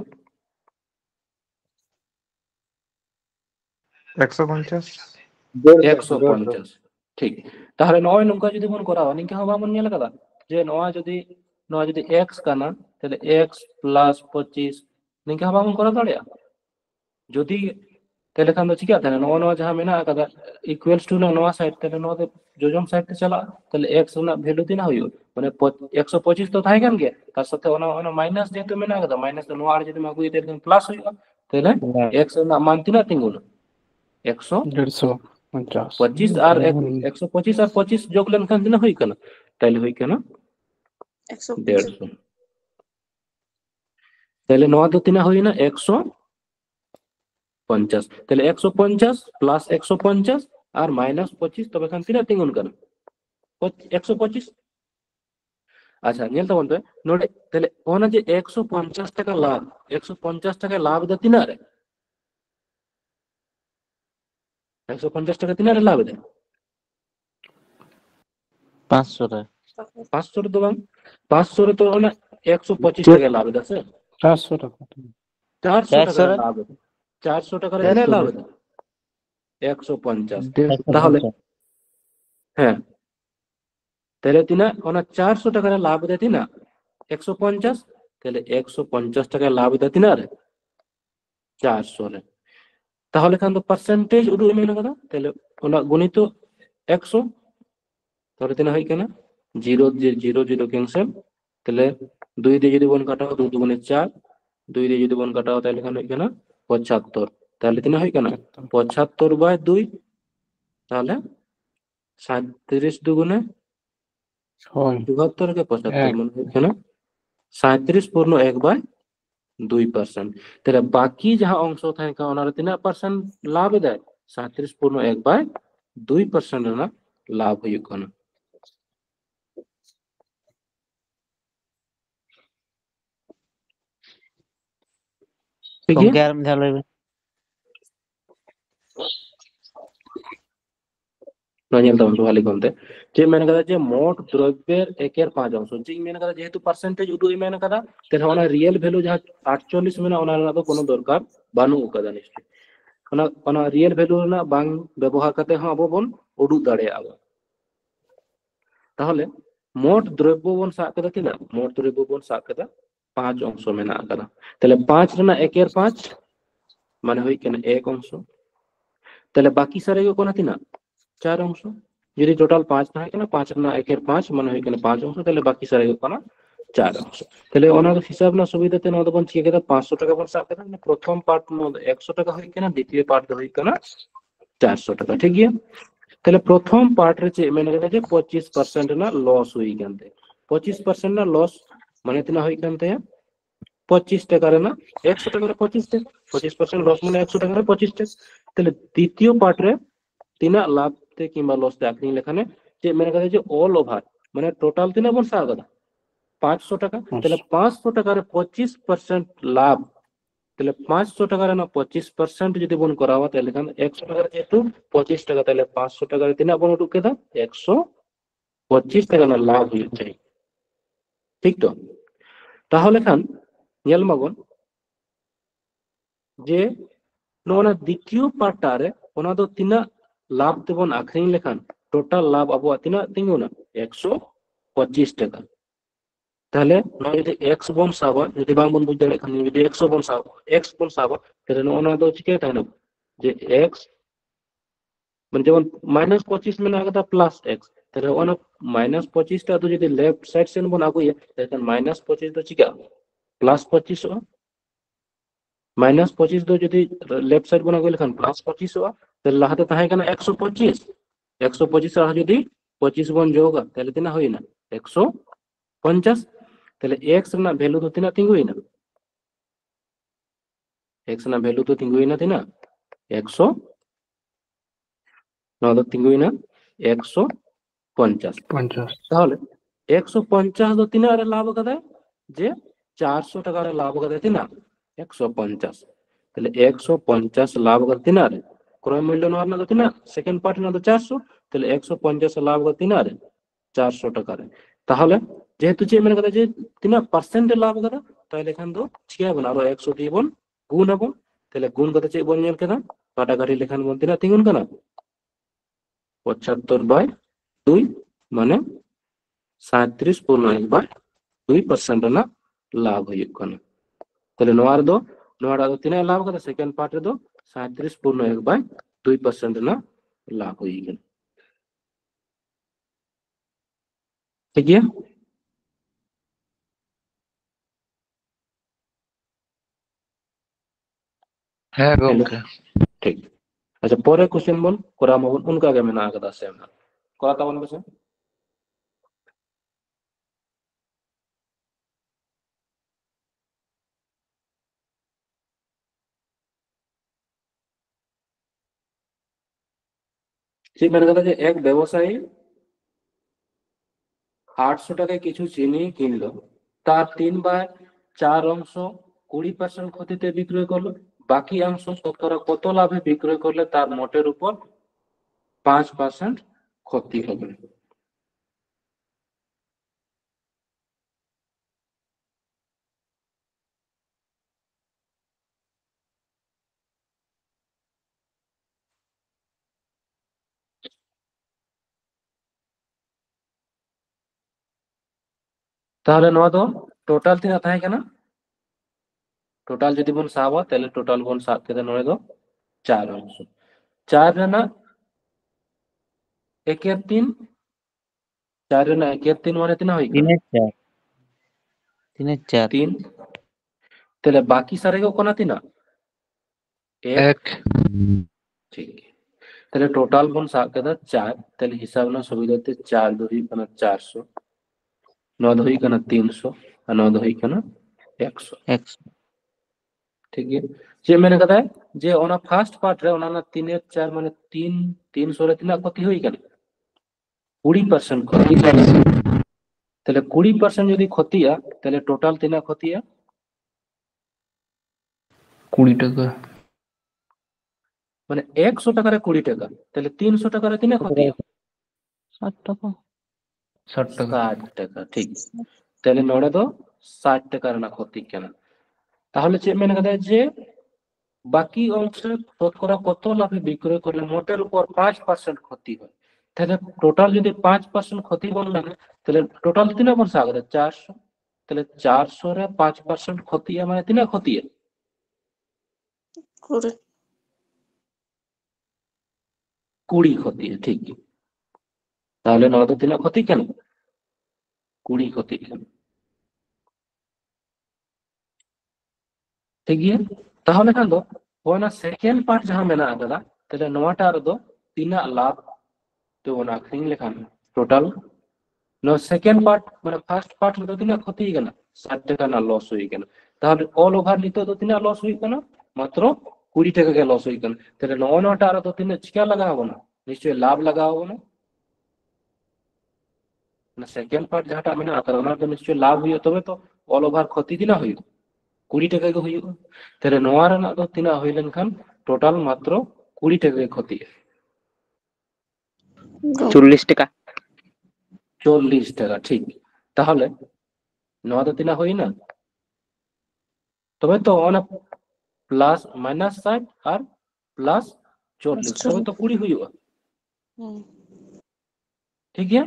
150 150 ঠিক তাহলে নয় নৌকা যদি মন করা হয় নিকা হবা মন নিয়ে লাগা যে নয় যদি x কানা তাহলে x প্লাস 25 নিকা হবা মন করা দাঁড়িয়া যদি তাহলে খান তো চিকা তাহলে নয় নয় যাহা মেনা কাদা ইকুয়ালস টু নয় সাইড তাহলে নয় যোজন সাইড তে চলা তাহলে x না ভ্যালু দিনা হইও মানে 125 তো থাই কান গে তার সাথে ওনা মাইনাস যেহেতু মেনা কাদা মাইনাস তো নয় যদি মাগু দিতে প্লাস হইও তাহলে x না মান তিনা তিনগুণ 150 125 আর 125 আর 25 যোগ লেনখান দিনা হই কানা তাহলে হই কানা 150 তাহলে নয় তো তিনা হই না 150 তাহলে 150 প্লাস 150 আর মাইনাস 25 তবে খান তিনা তিনগুণ কানা 125 আচ্ছা নেল তবন তো নোডে তাহলে ওনা যে 150 টাকা লাভ 150 টাকা লাভ দে তিনা রে 150 টাকা তিনা রে লাভ দে 500 টাকা 500 রে তো বাং 500 রে তো ওনা 125 টাকা লাভ দে স্যার 400 টাকা 400 টাকা লাভ 400 টাকা রে লাভ 150 তাহলে হ্যাঁ তাহলে তিনা ওনা 400 টাকা লাভ দে তিনা 150 তাহলে 150 টাকা লাভ দে তিনা রে 400 রে তাহলে খান তো পার্সেন্টেজ উডু মেনা কথা তাহলে ওনা গণিত 100 তাহলে তিনা হই কেনা 0 0 ক্যান্সেল তাহলে 2 দিয়ে যদি বন কাটাও 2 দুগুণে 4 2 দিয়ে যদি বন কাটাও তাহলে এখানে হই কেনা 75 তাহলে তিনা হই কেনা 75 বাই 2 তাহলে 37 দুগুণে 74 কে 75 মানে হই কেনা 37 পূর্ণ 1 বাই 2% তাহলে বাকি যাহা অংশ থাকে ওনার তিনা পার্সেন্ট লাভ দেয় 37 পূর্ণ 1 বাই 2% না লাভ হই কেনা ঠিক কম গ্যারাম ধ্যান লইবে নজেল তখন ভালো কোনতে যে মেনে কথা যে মোট দ্রব্যের 1/5 অংশ যে মেনে কথা যেহেতু পার্সেন্টেজ উডু মেনে কথা তাহলে ওনা রিয়েল ভ্যালু যাহা 48 মেনা ওনা তো কোনো দরকার বানু কাদা নিশ্চয় ওনা রিয়েল ভ্যালু না বাং ব্যবহার করতে হ্যাঁ আবো বন উডু দাঁড়ে আবো তাহলে মোট দ্রব্য বন সাব কথা কিনা মোট দ্রব্য বন সাব কথা 5 অংশ মেনা কথা তাহলে 5 রেনা 1/5 মানে হই কেন 1 অংশ তাহলে বাকি সারে কোনা কিনা 4 অংশ যদি টোটাল 5 থাকে কিনা 5 না 1/5 মানে হয় কিনা 5 অংশ তাহলে বাকি সারা কোনা 4 অংশ তাহলে ওনার হিসাব না সুবিধাতে না তখন ঠিক আছে 500 টাকা পর সাথে না প্রথম পার্ট মধ্যে 100 টাকা হয় কিনা দ্বিতীয় পার্ট হয় কিনা 400 টাকা ঠিক আছে তাহলে প্রথম পার্ট রে যে মানে যে 25% না লস হই গেনতে 25% না লস মানে তিনা হই গেনতে 25 টাকা রে না 100 টাকা রে 25 টাকা 25% লস মানে 100 টাকা রে 25 টাকা তাহলে দ্বিতীয় পার্ট রে তিনা লাভ তে কিংবা লস তে আখনি লেখানে যে মেনে কথা যে অল ওভার মানে টোটাল তিনা বন সা কথা 500 টাকা তাহলে 500 টাকার 25% লাভ তাহলে 500 টাকার না 25% যদি বন করা হয় তাহলে এখানে 100 টাকার যেহেতু 25 টাকা তাহলে 500 টাকার তিনা বন ঢুকে দাও 125 টাকা না লাভ হয়ে যায় ঠিক তো তাহলে খান নেল মাগন যে নোনা দ্বিতীয় পার্টারে ওনা তো তিনা লাভ তেবন আখরিং লেখান টোটাল লাভ আবো তিনা তিনগুণ 125 টাকা তাহলে নয় যদি এক্স বন সাবা যদি বাং বন বুঝতে এখানে যদি 100 বন সাবা এক্স বন সাবা তাহলে ওনা তো চিকে তাহলে যে এক্স মানে যেমন -25 মানে আগে প্লাস এক্স তাহলে ওনা -25 টা তো যদি লেফট সাইড সেন বন আগুয়ে তাহলে -25 তো চিকা +25 हो -25 তো যদি লেফট সাইড বন আগুয়ে লেখান +25 हो তাহলে লাহাতে তাহে কেন 125 125 আর যদি 25 বন যোগ তাহলে তিনা হই না 150 তাহলে x না ভ্যালু তো তিনা তিঙ্গুই না x না ভ্যালু তো তিঙ্গুই না তিনা 100 না তো তিঙ্গুই না 150 50 তাহলে 150 তো তিনা আরে লাভ কত যে 400 টাকার লাভ করে তিনা 150 তাহলে 150 লাভ করে তিনারে ক্রয় মূল্য নেওয়ার না তিনা সেকেন্ড পার্ট না তো 400 তাহলে 150 লাভ করে তিনারে 400 টাকার তাহলে যেহেতু যে মানে কথা যে তিনা পার্সেন্টে লাভ করে তাহলে এখান তো ছিয়াবো না আরো 100 দিয়ে বোন গুণ হবো তাহলে গুণ করতে চাই বোন নিয়ে কেনা কাটাকাটি লেখান বলতে না তিন গুণ কেনা 75/2 মানে 37.1/2% না লাভ হয়ে কানা তাহলে নোয়ার দো তিনা লাভ করে সেকেন্ড পার্ট রে দো 37.1/2% না লাভ হয়ে গেল ঠিক আছে হ্যাঁ গমকে ठीक अच्छा परे क्वेश्चन बोल कोरा मोहन उनका क्या मैंने आगे दस है ना कोरा तावन बसे ठीक मैंने कहा कि एक व्यवसायी 800 টাকায় কিছু চিনি কিনলো তার 3/4 অংশ 20% ক্ষতিতে বিক্রয় করলো বাকি অংশ শতকরা কত লাভে বিক্রয় করলে তার মোটের উপর 5% ক্ষতি হবে তাহলে নয় তো টোটাল তিনা থাকে কেনা টোটাল যদি বন সাবা তাহলে টোটাল বন সাত কেটে নয় দো 4 অংশ 4 না একের 3 4 না একের 3 মানে তিনা হই তিনের চার 3 তাহলে বাকি সারে কোনা তিনা 1 ঠিক তাহলে টোটাল বন সাত কেটে 4 তাহলে হিসাব না সুবিধাতে 4 ধরি কেনা 400 9 ধরি কেনা 300 আর 9 ধরি কেনা 100 100 ठीक है যে मैंने कहा है যে ওনা ফার্স্ট পার্ট রে ওনা না 3 এর 4 মানে 3 300 রে তিনা ক্ষতি হই গেল 20% ক্ষতি তাহলে 20% যদি ক্ষতিয়া তাহলে টোটাল তিনা ক্ষতিয়া 20 টাকা মানে 100 টাকারে 20 টাকা তাহলে 300 টাকারে তিনা ক্ষতিয়া 60 টাকা 60 টাকা 60 টাকা ঠিক তাহলে নড়ে তো 60 টাকার না ক্ষতি কেন তাহলে যে मैंने कहा है যে বাকি অংশে শতকরা কত লাভে বিক্রয় করলে মোটের উপর 5% ক্ষতি হয় তাহলে টোটাল যদি 5% ক্ষতি বললাম তাহলে টোটাল তিনা বর্ষ আগে 400 তাহলে 400 রে 5% ক্ষতি মানে তিনা ক্ষতি করে 20 ক্ষতি ঠিক তাহলে নয় তো তিনা ক্ষতি কেন 20 ক্ষতি কেন ठीक है তাহলে কেন ওনা সেকেন্ড পার্ট যাহা মেনা আদা তাহলে নয়টা আর দো তিনা লাভ তো ওনা আখরিং লেখান টোটাল নো সেকেন্ড পার্ট মানে ফার্স্ট পার্ট তো তিনা ক্ষতি গেল 60 টাকা না লস হয়ে গেল তাহলে অল ওভার নিতে তো তিনা লস হই কেন মাত্র 20 টাকা কে লস হই কেন তাহলে নয়টা আর তো তিনা চিকা লাগা হবো না নিশ্চয় লাভ লাগা হবো না না সেকেন্ড পার্ট যাহাটা মেনা আদা ওনা তো নিশ্চয় লাভ হইও তবে তো অল ওভার ক্ষতি দিনা হইও 20 টাকা কে হইও তাহলে নয় রেনা তো তিনা হইলেন খান টোটাল মাত্র 20 টাকা কে ক্ষতি 40 টাকা 40 টাকা ঠিক তাহলে নয় তো তিনা হই না তবে তো অনেক প্লাস মাইনাস 60 আর প্লাস 40 তবে তো 20 হইব ঠিক আছে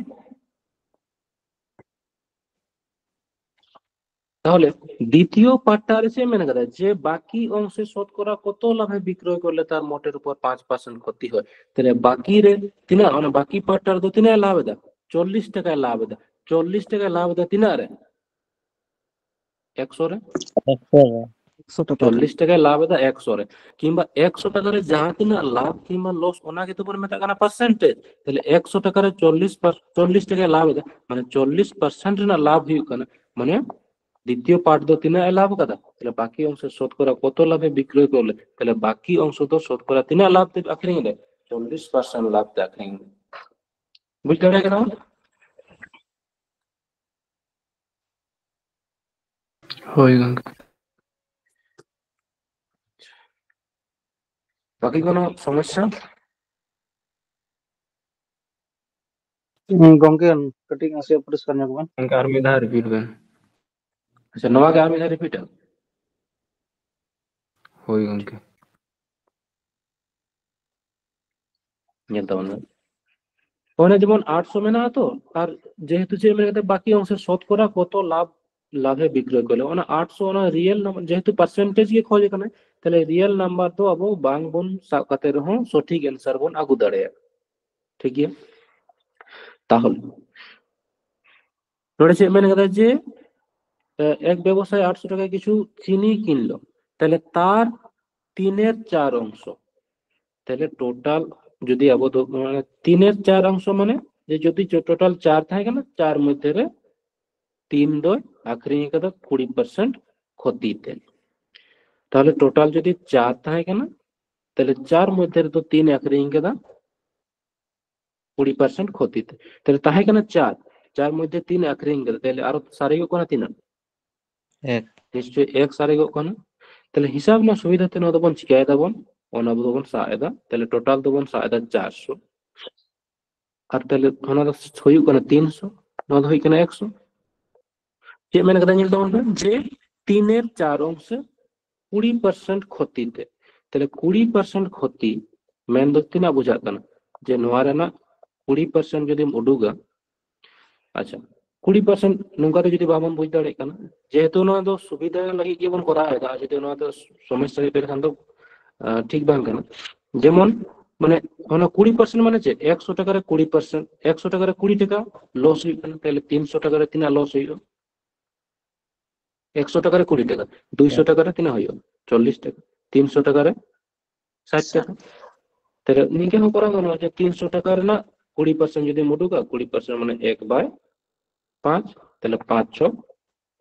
তাহলে দ্বিতীয় পার্টটা আছে মেনে কথা যে বাকি অংশে শতকরা কত লাভে বিক্রয় করলে তার মোটের উপর 5% ক্ষতি হয় তাহলে বাকি রে তিনা মানে বাকি পার্টটার তো তিনা লাভ দা 40 টাকায় লাভ দা 40 টাকায় লাভ দা তিনা রে 100 রে 100 টাকা 40 টাকায় লাভ দা 100 রে কিংবা 100 টাকার যাহা তিনা লাভ কিংবা লস ওনাকে তো পরে মেটা কানা পার্সেন্টেজ তাহলে 100 টাকার 40 টাকায় লাভ দা মানে 40% না লাভ হই কানা মানে দ্বিতীয় পার্ট দো তিনা লাভ কাদা তাহলে বাকি অংশ শতকরা কত লাভে বিক্রয় করলে তাহলে বাকি অংশ তো শতকরা তিনা লাভ তে আখরিং দে 40% লাভ তে আখরিং বুঝতে পারলে কেন ᱦᱳᱭ ᱜᱚᱝᱠᱮ বাকি কোনো সমস্যা? gongke cutting ase परिष्कार nyok ban ᱜᱚᱝᱠᱮ ᱟᱨ ᱢᱤᱫ ᱫᱷᱟᱣ ᱨᱤᱯᱤᱴ ᱵᱮᱱ আচ্ছা নওয়া কে আমি রিপিট ᱦᱳᱭ ᱜᱚᱝᱠᱮ নিয়ে তাবন ওখানে যেমন 800 মেনা তো আর যেহেতু যে মেনাতে বাকি অংশের শতকরা কত লাভে বিক্রয় করলে ওনা 800 ওনা রিয়েল নাম্বার যেহেতু পার্সেন্টেজ কে খোঁজ এখানে তাহলে রিয়েল নাম্বার তো আবো বাং বন সাব কাতে রহো সঠিক অ্যানসার বন আগু দাঁড়ায় ঠিক আছে তাহলে নোড়ে চে মেনে কথা যে এক ব্যবসায়ী 800 টাকায় কিছু চিনি কিনলো তাহলে তার 3/4 অংশ তাহলে টোটাল যদি আবো মানে 3/4 অংশ মানে যে যদি টোটাল 4 থাকে না 4 মধ্যে 3 দই আখরিং কদা 20% ক্ষতিতে তাহলে টোটাল যদি 4 থাকে না তাহলে 4 মধ্যে তো 3 আখরিং কদা 20% ক্ষতিতে তাহলে তাহে কেন 4 মধ্যে 3 আখরিং কদা তাহলে আর সারিগো কোনা 3 এক নিশ্চয় এক সারিগো কোনা তাহলে হিসাব না সুবিধাতে না দবন চিকায় দবন ওনা দবন সায়দা তাহলে টোটাল দবন সায়দা 400 আর তাহলে ওনা হইউ কোনা 300 নদ হই কোনা 100 যে মেনে কথা নিল তখন যে 3/4 অংশে 20% ক্ষতিতে তাহলে 20% ক্ষতি মেন দত্তি না বুঝাতা না যে নোয়ারে না 20% যদি উডুগা আচ্ছা 20% নুঙ্কাতে যদি বাবন বুঝ দাঁড়ে কেন যেহেতু নোয়া তো সুবিধা লাগি জীবন করা হয় তা যদি নোয়া তো সমস্যা হইতে খান তো ঠিক বাং কেন যেমন মানে ওনা 20% মানে যে 100 টাকার 20% 100 টাকার 20 টাকা লস হইবে তাহলে 300 টাকার 3 লস হইবে 100 টাকার 20 টাকা 200 টাকার 3 হইব 40 টাকা 300 টাকার 60 টাকা তাহলে নিকে হো করা গেল যে 300 টাকার না 20% যদি মুডুকা 20% মানে 1/5 তাহলে 5 6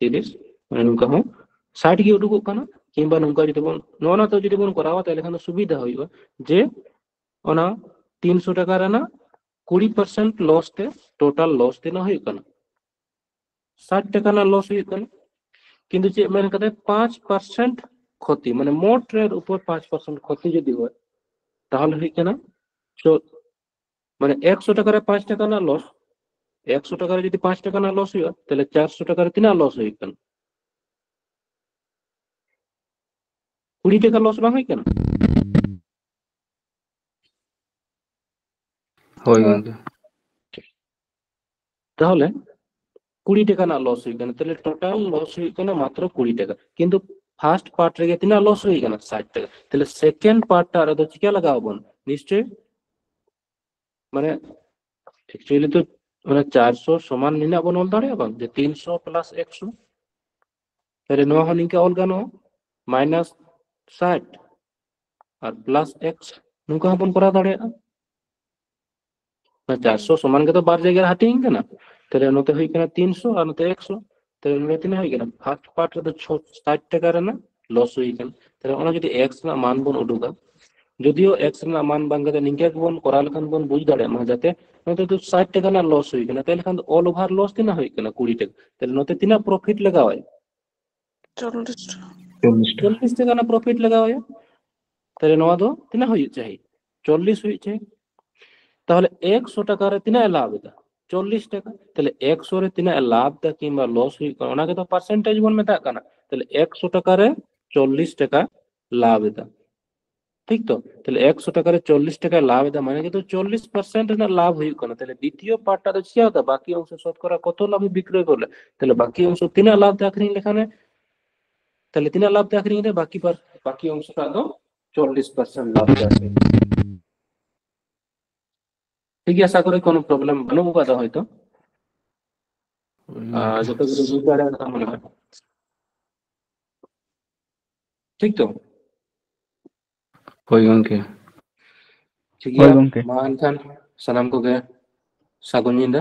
30 মানে নুকা হো 60 কি উডুকো কানা কিংবা নুকা যদি বন নোনা তো যদি বন করাও তাহলে এখানে সুবিধা হইব যে ওনা 300 টাকার না 20% লস তে টোটাল লস তে না হইব কানা 60 টাকা না লস হইব কানা কিন্তু যে মানে কথা 5% ক্ষতি মানে মোটের উপর 5% ক্ষতি যদি হয় তাহলে হয় কেনা মানে 100 টাকার 5 টাকা না লস 100 টাকার যদি 5 টাকা না লস হয় তাহলে 400 টাকার 3 লস হই কেন 20 টাকা লস না হয় কেন ᱦᱳᱭ ᱜᱚᱝᱠᱮ তাহলে 20 টাকা না লস হই কেন তাহলে টোটাল লস হই কেন মাত্র 20 টাকা কিন্তু ফার্স্ট পার্ট রে তিনা লস হই কেন 60 টাকা তাহলে সেকেন্ড পার্টটা আর তো চিকা লাগাবো নিশ্চয় মানে অ্যাকচুয়ালি তো মানে 400 সমান নিনা বনল দাঁড়িয়ে বাং যে 300 প্লাস 100 তাহলে নোয়া হনি কে অলগা নো মাইনাস 60 আর প্লাস x নুকা হপন করা দাঁড়িয়ে 400 সমান के तो बार জায়গায় হাটিং কেনা তাহলে নতে হই কেনা 300 আর নতে 100 তাহলে নতে না হই কেনা ফার্স্ট পার্ট রে তো 60 টাকা রে না লস হই কেনা তাহলে ওনা যদি x না মান বন উডুকা যদিও x না মান বাঙ্গাতে নিকে বন করা লখান বন বুঝ দাঁড়ে মা যাতে নতে তো 60 টাকা না লস হই কেনা তাহলে খান অল ওভার লস তিনা হই কেনা 20 টাকা তাহলে নতে তিনা প্রফিট লাগা হয় 40 টাকা না প্রফিট লাগা হয় তাহলে নোয়া দো তিনা হই চাই 40 হই চাই তাহলে 100 টাকার তিনা লাভ দা 40 টাকা তাহলে 100 রে তিনা লাভ দা কিংবা লস হই ওনাকে তো পার্সেন্টেজ বন মেতা কানা তাহলে 100 টাকারে 40 টাকা লাভ দা ঠিক তো তাহলে 100 টাকারে 40 টাকা লাভ দা মানে কিন্তু 40% না লাভ হই কানা তাহলে দ্বিতীয় পার্টটা তো চিয়া দা বাকি অংশ শতকরা কত লাভে বিক্রয় করলে তাহলে বাকি অংশ তিনা লাভ দা আখরিং লেখানে তাহলে তিনা লাভ দা আখরিং দে বাকি অংশটা তো 40% লাভ দা ঠিক আছে আশা করি কোনো প্রবলেম বানুবো কথা হয়তো যত কিছু বুঝারে কথা মনে হয় ঠিক তো ᱦᱳᱭ ᱜᱚᱝᱠᱮ ঠিক ᱦᱳᱭ আছে ᱜᱚᱝᱠᱮ মা এনখান সালাম কোগে সাগুন নিন্দা